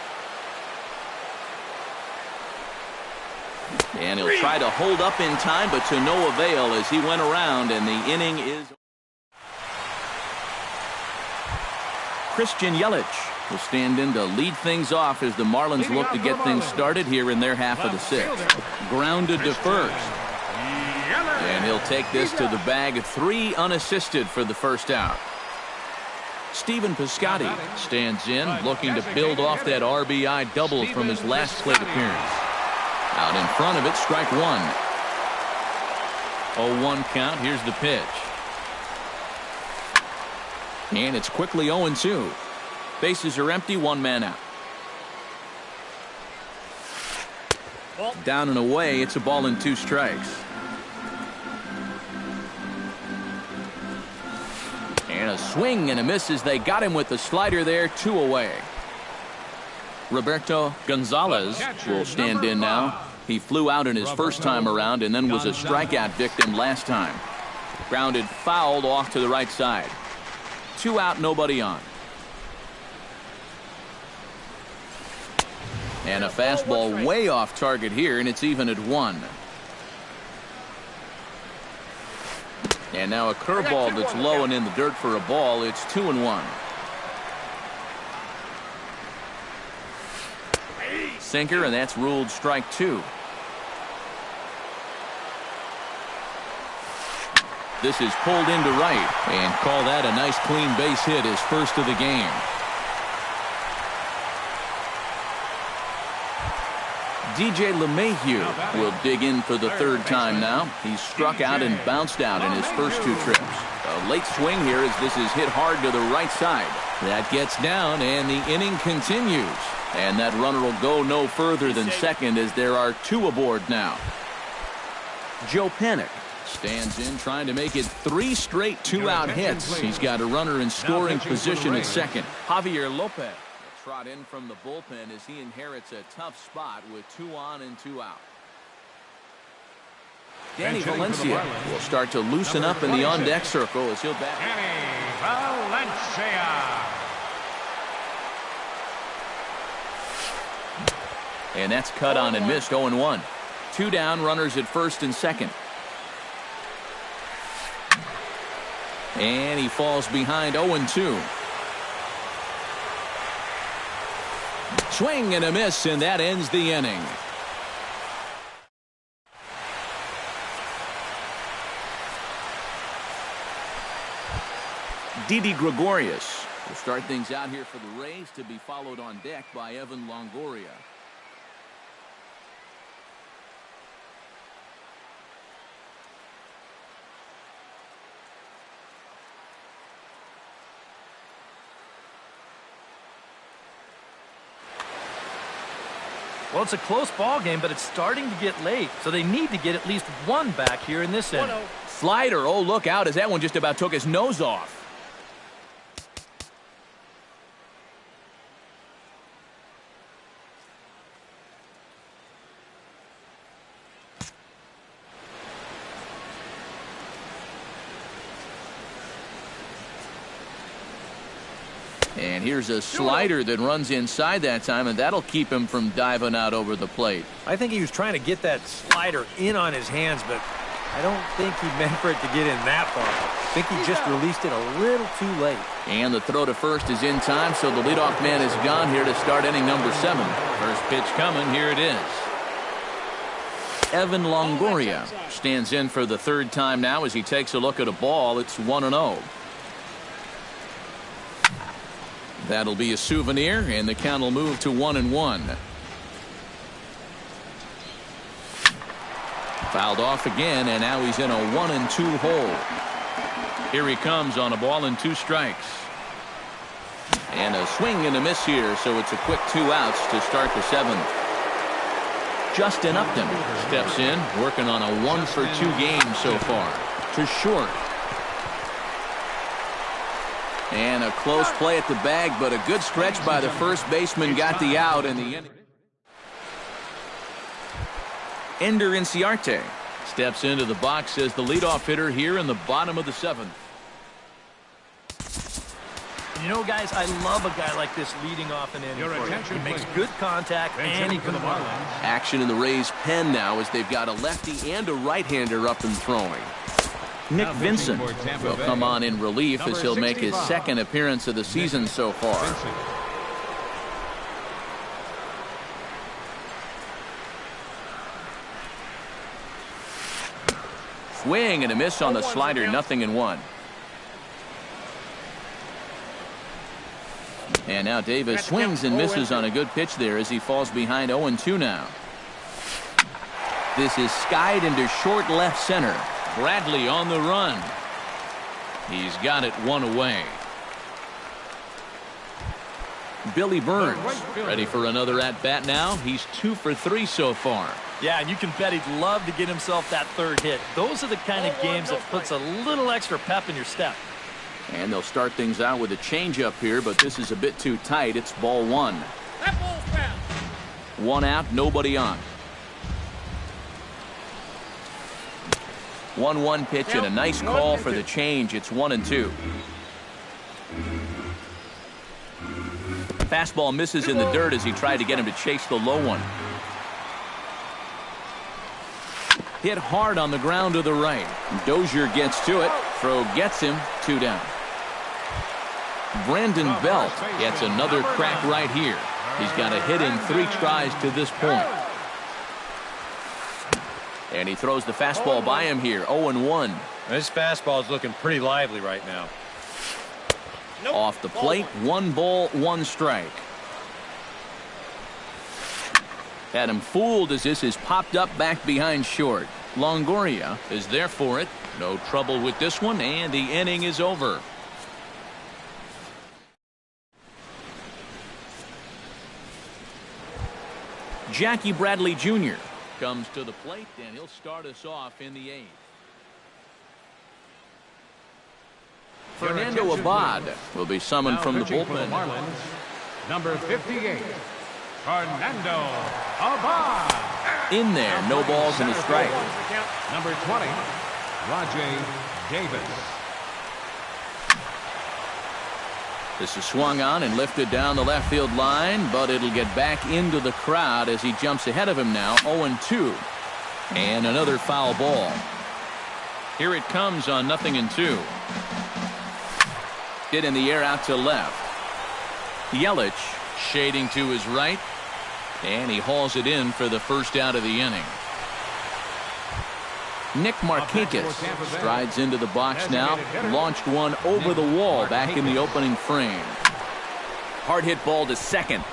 And he'll try to hold up in time, but to no avail as he went around, and the inning is. Christian Yelich will stand in to lead things off as the Marlins look to get things started here in their half of the 6th. Grounded to first. And he'll take this to the bag. 3 unassisted for the first out. Stephen Piscotty stands in, looking to build off that RBI double from his last plate appearance. Out in front of it, strike 1. 0-1 count. Here's the pitch. And it's quickly 0-2. Bases are empty, 1 man out. Down and away, it's a ball and 2 strikes. And a swing and a miss as they got him with the slider there. 2 away. Roberto Gonzalez will stand in now. He flew out in his first time around and then was a strikeout victim last time. Grounded fouled off to the right side. 2 out, nobody on. And a fastball way off target here, and it's even at 1. And now a curveball that's low and in the dirt for a ball. It's 2-1. Sinker, and that's ruled strike 2. This is pulled into right, and call that a nice clean base hit, his first of the game. DJ LeMahieu will dig in for the third time now. He's struck out and bounced out in his first 2 trips. A late swing here as this is hit hard to the right side. That gets down, and the inning continues. And that runner will go no further than second as there are 2 aboard now. Joe Panik stands in trying to make it 3 straight 2-out hits. He's got a runner in scoring position at second. Javier Lopez will trot in from the bullpen as he inherits a tough spot with 2 on and 2 out. Danny Valencia will start to loosen up in the on-deck circle as he'll bat. Danny Valencia. And that's cut on and missed. 0-1. 2 down, runners at first and second. And he falls behind. 0-2. Swing and a miss, and that ends the inning. Didi Gregorius will start things out here for the Rays, to be followed on deck by Evan Longoria. Well, it's a close ball game, but it's starting to get late, so they need to get at least 1 back here in this inning. Slider, oh, look out, as that one just about took his nose off. And here's a slider that runs inside that time, and that'll keep him from diving out over the plate. I think he was trying to get that slider in on his hands, but I don't think he meant for it to get in that far. I think he just released it a little too late. And the throw to first is in time, so the leadoff man is gone here to start inning number 7. First pitch coming, here it is. Evan Longoria stands in for the 3rd time now as he takes a look at a ball. It's 1-0. That'll be a souvenir, and the count will move to 1-1. Fouled off again, and now he's in a 1-2 hole. Here he comes on a ball and 2 strikes. And a swing and a miss here, so it's a quick 2 outs to start the 7th. Justin Upton steps in, working on a 1-for-2 game so far. To short. And a close play at the bag, but a good stretch by the first baseman got the out in the inning. Ender Inciarte steps into the box as the leadoff hitter here in the bottom of the 7th. You know, guys, I love a guy like this leading off an inning. He makes good contact, and he can run. Action in the Rays' pen now as they've got a lefty and a right-hander up and throwing. Nick Vincent will come on in relief as he'll make his 2nd appearance of the season so far. Swing and a miss on the slider, 0-1. And now Davis swings and misses on a good pitch there as he falls behind. 0-2 now. This is skied into short left center. Bradley on the run. He's got it 1 away. Billy Burns ready for another at-bat now. He's 2 for 3 so far. Yeah, and you can bet he'd love to get himself that 3rd hit. Those are the kind of games that puts a little extra pep in your step. And they'll start things out with a changeup here, but this is a bit too tight. It's ball 1. 1 out, nobody on. 1-1 pitch and a nice call for the change. It's 1-2. Fastball misses in the dirt as he tried to get him to chase the low one. Hit hard on the ground to the right. Dozier gets to it. Throw gets him, 2 down. Brandon Belt gets another crack right here. He's got a hit in 3 tries to this point. And he throws the fastball by him here, 0-1. This fastball is looking pretty lively right now. Off the plate, 1 ball, 1 strike. Had him fooled as this is popped up back behind short. Longoria is there for it. No trouble with this one, and the inning is over. Jackie Bradley Jr. comes to the plate, and he'll start us off in the 8th. Fernando Abad will be summoned from the bullpen. Marlins, number 58, Fernando Abad. In there, no balls and a strike. Number 20, Rajay Davis. This is swung on and lifted down the left field line, but it'll get back into the crowd as he jumps ahead of him now, 0-2. And another foul ball. Here it comes on 0-2. Hit in the air out to left. Yelich shading to his right, and he hauls it in for the first out of the inning. Nick Markakis strides into the box now, launched one over the wall back in the opening frame. Hard hit ball to second.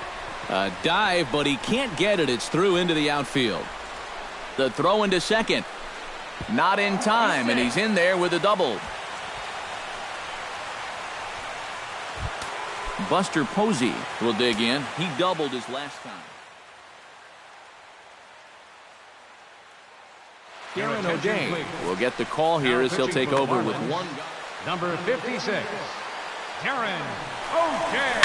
A dive, but he can't get it. It's through into the outfield. The throw into second. Not in time, and he's in there with a double. Buster Posey will dig in. He doubled his last time. Aaron O'Day will get the call here as he'll take over with 1. Number 56, Aaron O'Day.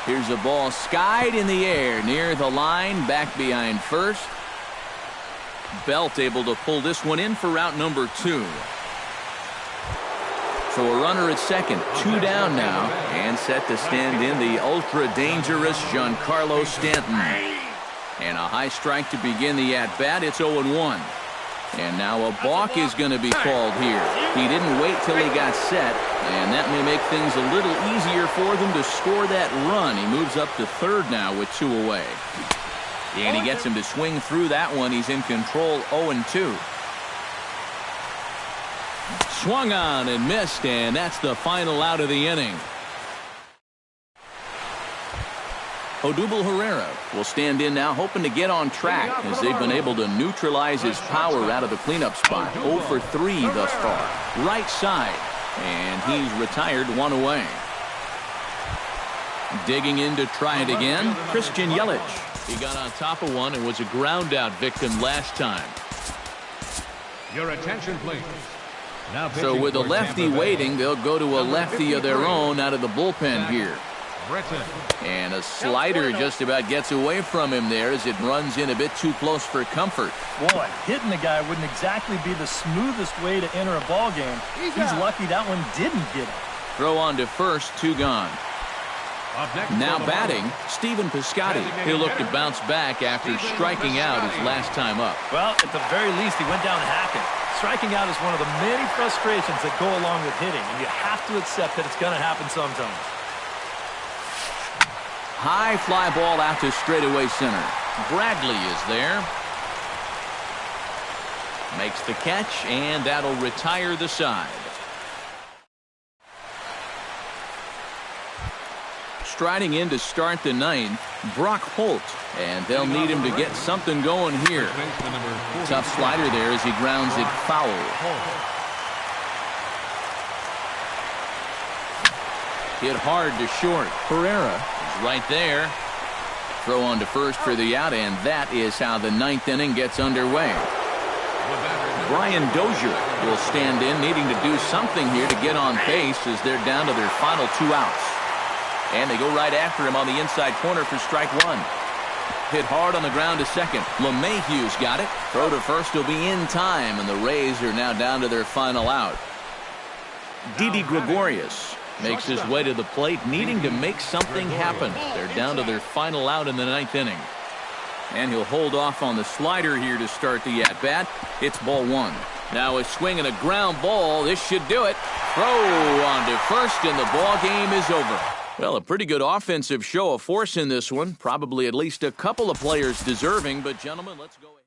Here's a ball skied in the air near the line, back behind first. Belt able to pull this one in for route number 2. So a runner at second, 2 down now, and set to stand in the ultra-dangerous Giancarlo Stanton. And a high strike to begin the at-bat. It's 0-1. And now a balk is going to be called here. He didn't wait till he got set, and that may make things a little easier for them to score that run. He moves up to third now with 2 away. And he gets him to swing through that one. He's in control, 0-2. Swung on and missed, and that's the final out of the inning. Odubel Herrera will stand in now, hoping to get on track as they've been able to neutralize his power out of the cleanup spot. 0 for 3 thus far. Right side, and he's retired 1 away. Digging in to try it again, Christian Yelich. He got on top of one and was a ground out victim last time. Your attention, please. Now so with a lefty waiting, they'll go to a lefty of their own out of the bullpen here. And a slider just about gets away from him there as it runs in a bit too close for comfort. Boy, hitting the guy wouldn't exactly be the smoothest way to enter a ball game. He's lucky that one didn't get him. Throw on to first, 2 gone. Now batting, Stephen Piscotty. He'll look to bounce back after striking out his last time up. Well, at the very least, he went down hacking. Striking out is one of the many frustrations that go along with hitting, and you have to accept that it's going to happen sometimes. High fly ball out to straightaway center. Bradley is there. Makes the catch, and that'll retire the side. Striding in to start the 9th, Brock Holt, and they'll need him to get something going here. Tough slider there as he grounds it foul. Hit hard to short. Herrera is right there. Throw on to first for the out, and that is how the 9th inning gets underway. Brian Dozier will stand in, needing to do something here to get on base as they're down to their final 2 outs. And they go right after him on the inside corner for strike 1. Hit hard on the ground to second. LeMahieu's got it. Throw to first will be in time, and the Rays are now down to their final out. Didi Gregorius makes his way to the plate, needing to make something happen. They're down to their final out in the 9th inning. And he'll hold off on the slider here to start the at-bat. It's ball 1. Now a swing and a ground ball. This should do it. Throw on to first, and the ball game is over. Well, a pretty good offensive show of force in this one. Probably at least a couple of players deserving, but gentlemen, let's go ahead.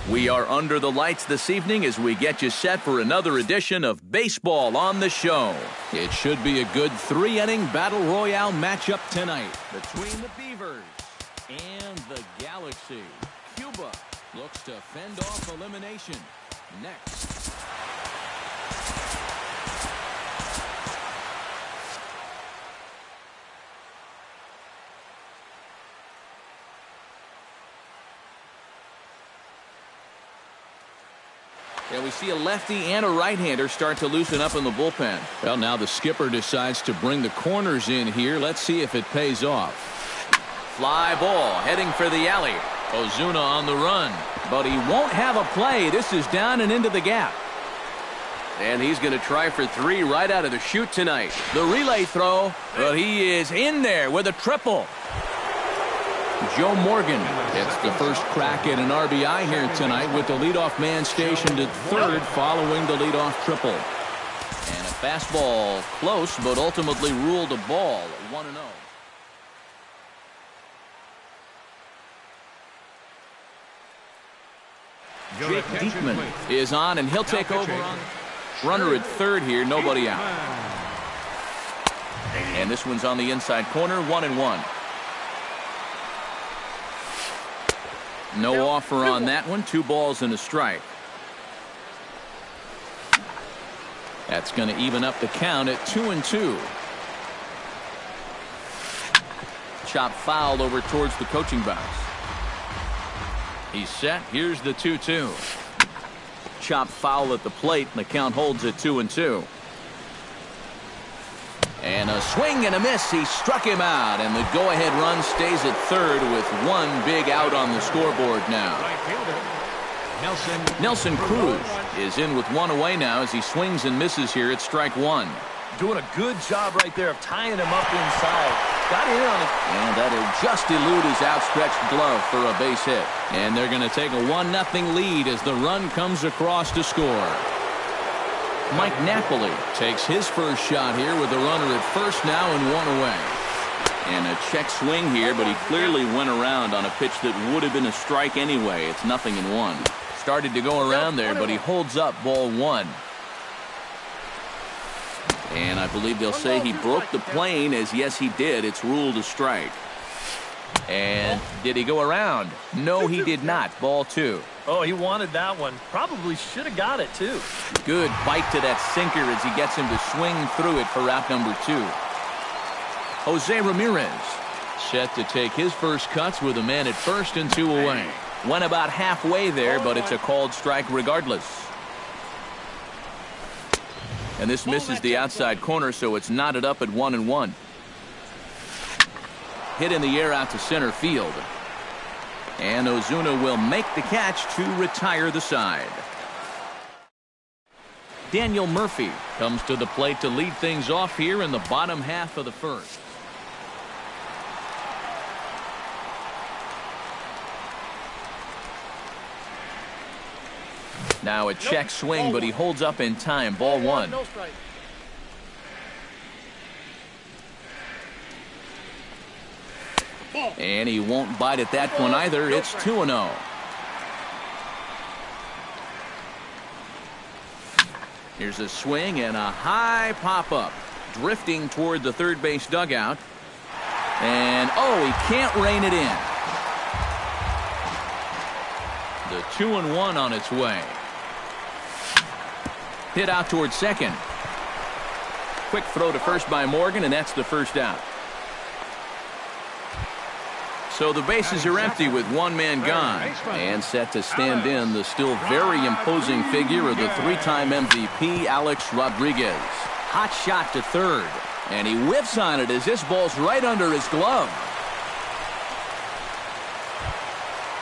We are under the lights this evening as we get you set for another edition of Baseball on the Show. It should be a good 3-inning battle royale matchup tonight between the Beavers and the Galaxy. Cuba looks to fend off elimination. Next. And we see a lefty and a right-hander start to loosen up in the bullpen. Well, now the skipper decides to bring the corners in here. Let's see if it pays off. Fly ball heading for the alley. Ozuna on the run, but he won't have a play. This is down and into the gap. And he's going to try for 3 right out of the chute tonight. The relay throw, but he is in there with a triple. Joe Morgan gets the first crack at an RBI here tonight with the leadoff man stationed at third following the leadoff triple. And a fastball close, but ultimately ruled a ball, 1-0. Jake Diekman is on, and he'll take over on runner at third here, nobody out. And this one's on the inside corner, 1-1. No offer on that one. 2 balls and a strike. That's going to even up the count at 2-2. Chop foul over towards the coaching box. He's set. Here's the 2-2. Chop foul at the plate, and the count holds at 2-2. And a swing and a miss. He struck him out, and the go-ahead run stays at third with 1 big out on the scoreboard now. Nelson Cruz is in with 1 away now as he swings and misses here at strike 1. Doing a good job right there of tying him up inside. Got in on it. And that'll just elude his outstretched glove for a base hit. And they're going to take a 1-0 lead as the run comes across to score. Mike Napoli takes his first shot here with the runner at first now and 1 away. And a check swing here, but he clearly went around on a pitch that would have been a strike anyway. It's 0-1. Started to go around there, but he holds up ball 1. And I believe they'll say he broke the plane, as yes he did. It's ruled a strike. And did he go around? No, he did not. Ball 2. Oh, he wanted that one. Probably should have got it, too. Good bite to that sinker as he gets him to swing through it for out number 2. Jose Ramirez set to take his first cuts with a man at first and 2 away. Went about halfway there, but it's a called strike regardless. And this misses the outside corner, so it's knotted up at 1-1. Hit in the air out to center field. And Ozuna will make the catch to retire the side. Daniel Murphy comes to the plate to lead things off here in the bottom half of the first. Now a check swing, but he holds up in time. Ball 1. And he won't bite at that one either. It's 2-0. Here's a swing and a high pop-up. Drifting toward the third base dugout. And, oh, he can't rein it in. The 2-1 on its way. Hit out toward second. Quick throw to first by Morgan, and that's the first out. So the bases are empty with 1 man gone. And set to stand in the still very imposing figure of the 3-time MVP, Alex Rodriguez. Hot shot to third. And he whiffs on it as this ball's right under his glove.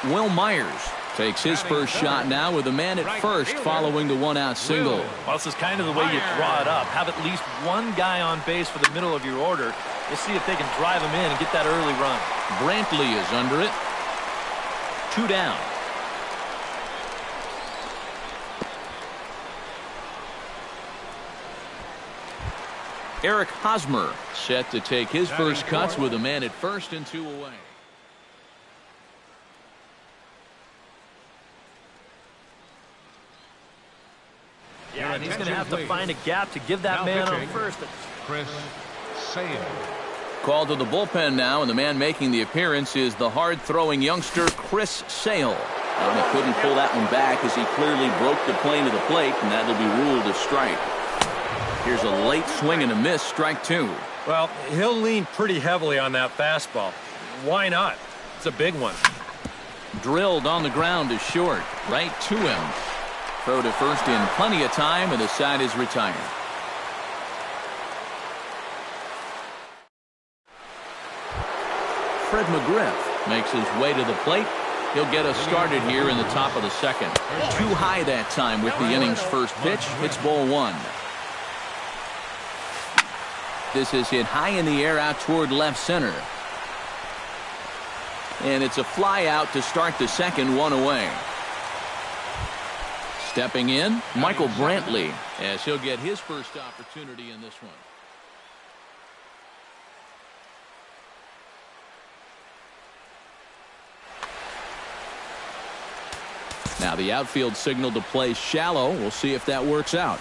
Will Myers takes his first shot now with a man at first following the 1-out single. Well, this is kind of the way you draw it up. Have at least 1 guy on base for the middle of your order. We'll see if they can drive him in and get that early run. Brantley is under it. 2 down. Eric Hosmer set to take his first cuts with a man at first and 2 away. Yeah, and he's going to have to find a gap to give that man on first. Chris Sale. Called to the bullpen now, and the man making the appearance is the hard-throwing youngster Chris Sale. And he couldn't pull that one back as he clearly broke the plane to the plate, and that'll be ruled a strike. Here's a late swing and a miss, strike two. Well, he'll lean pretty heavily on that fastball. Why not? It's a big one. Drilled on the ground is short, right to him. Throw to first in plenty of time, and the side is retired. Fred McGriff makes his way to the plate. He'll get us started here in the top of the second. Too high that time with the inning's first pitch. It's ball one. This is hit high in the air out toward left center. And it's a fly out to start the second, one away. Stepping in, Michael Brantley, as he'll get his first opportunity in this one. Now the outfield signal to play shallow. We'll see if that works out.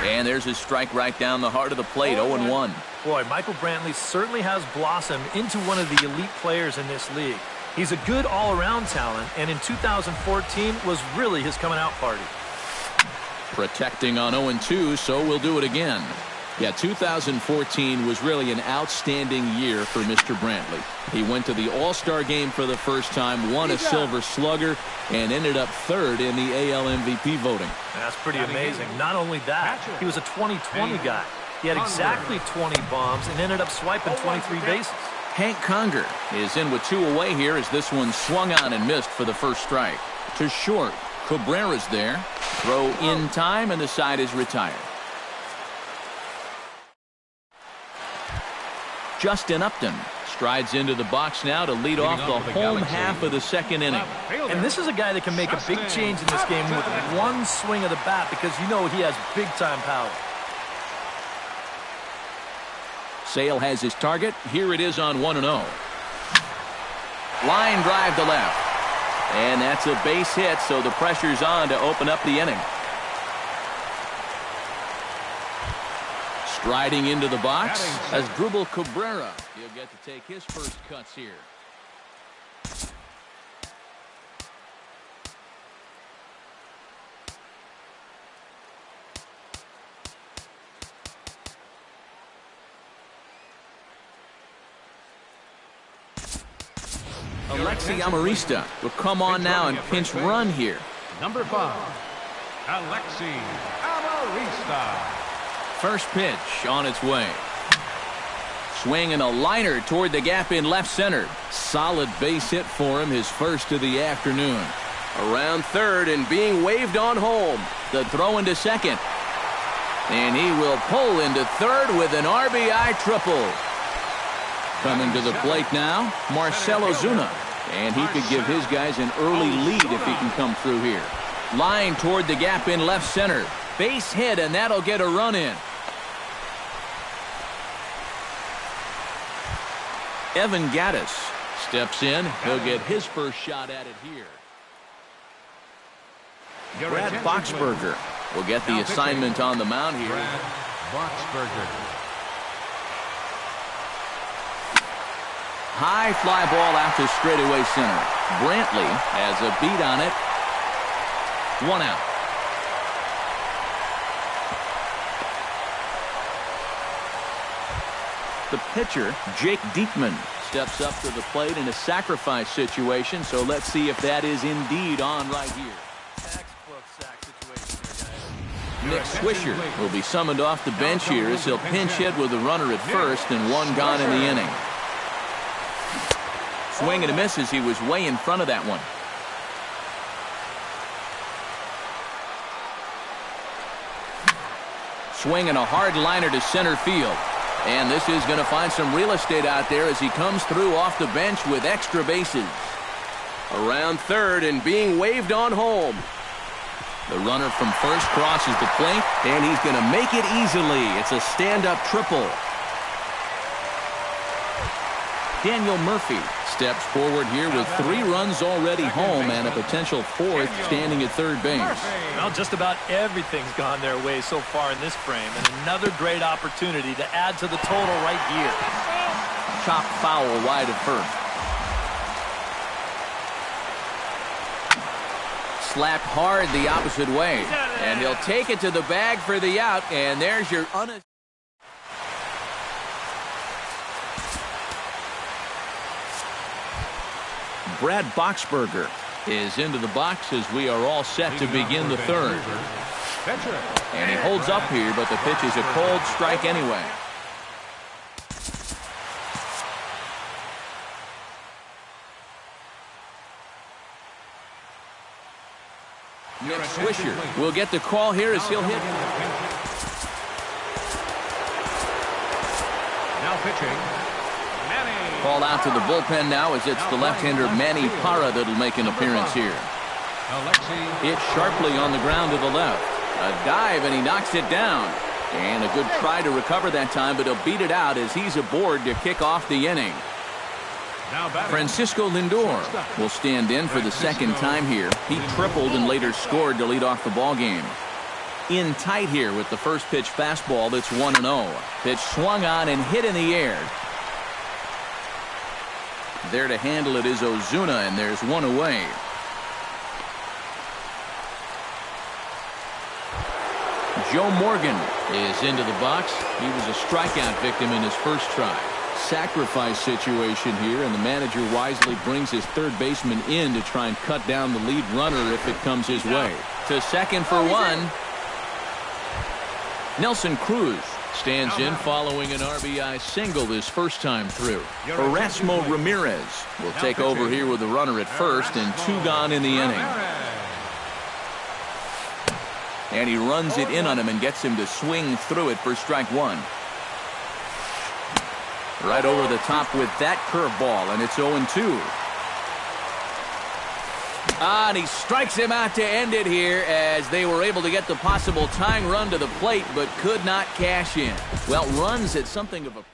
And there's his strike right down the heart of the plate, 0-1. Boy, Michael Brantley certainly has blossomed into one of the elite players in this league. He's a good all-around talent, and in 2014 was really his coming-out party. Protecting on 0-2, so we'll do it again. Yeah, 2014 was really an outstanding year for Mr. Brantley. He went to the All-Star game for the first time, won a Silver Slugger, and ended up third in the AL MVP voting. That's pretty amazing. Not only that, he was a 20-20 guy. He had exactly 20 bombs and ended up swiping 23 bases. Hank Conger is in with two away here as this one swung on and missed for the first strike. To short, Cabrera's there. Throw in time, and the side is retired. Justin Upton strides into the box now to lead off the home half of the second inning. And this is a guy that can make a big change in this game with one swing of the bat because you know he has big-time power. Sale has his target. Here it is on 1-0. Line drive to left. And that's a base hit, so the pressure's on to open up the inning. Striding into the box as Drupal Cabrera. He'll get to take his first cuts here. Alexi Amarista will come on now and pinch run here. Number 5, Alexi Amarista. First pitch on its way. Swing and a liner toward the gap in left center. Solid base hit for him, his first of the afternoon. Around third and being waved on home. The throw into second. And he will pull into third with an RBI triple. Coming to the plate now, Marcell Ozuna. And he could give his guys an early lead if he can come through here. Line toward the gap in left center. Base hit, and that'll get a run in. Evan Gattis steps in. He'll get his first shot at it here. Brad Boxberger will get the assignment on the mound here. Brad Boxberger. High fly ball out to straightaway center. Brantley has a beat on it. One out. The pitcher, Jake Diekman, steps up to the plate in a sacrifice situation, so let's see if that is indeed on right here. Textbook sack situation here, guys. Nick Swisher will be summoned off the bench here as he'll pinch hit with a runner at first and one gone in the inning. Swing and a miss as he was way in front of that one. Swing and a hard liner to center field. And this is going to find some real estate out there as he comes through off the bench with extra bases. Around third and being waved on home. The runner from first crosses the plate, and he's going to make it easily. It's a stand-up triple. Daniel Murphy steps forward here with 3 runs already home and a potential 4th standing at third base. Well, just about everything's gone their way so far in this frame, and another great opportunity to add to the total right here. Chop foul wide of first. Slapped hard the opposite way, and he'll take it to the bag for the out, and there's your Brad Boxberger is into the box as we are all set to begin the third. And he holds up here, but the pitch is a cold strike anyway. Nick Swisher will get the call here as he'll hit. Now pitching. Call out to the bullpen now as it's the left-hander Manny Parra that'll make an appearance here. Hit sharply on the ground to the left. A dive, and he knocks it down. And a good try to recover that time, but he'll beat it out as he's aboard to kick off the inning. Francisco Lindor will stand in for the second time here. He tripled and later scored to lead off the ball game. In tight here with the first pitch fastball that's 1-0. Pitch swung on and hit in the air. There to handle it is Ozuna, and there's one away. Joe Morgan is into the box. He was a strikeout victim in his first try. Sacrifice situation here, and the manager wisely brings his third baseman in to try and cut down the lead runner if it comes his way. To second for one. Nelson Cruz stands in following an RBI single his first time through. Erasmo Ramirez will take over here with the runner at first and 2 gone in the inning. And he runs it in on him and gets him to swing through it for strike 1. Right over the top with that curveball, and it's 0-2. And he strikes him out to end it here as they were able to get the possible tying run to the plate but could not cash in. Well, runs at something of a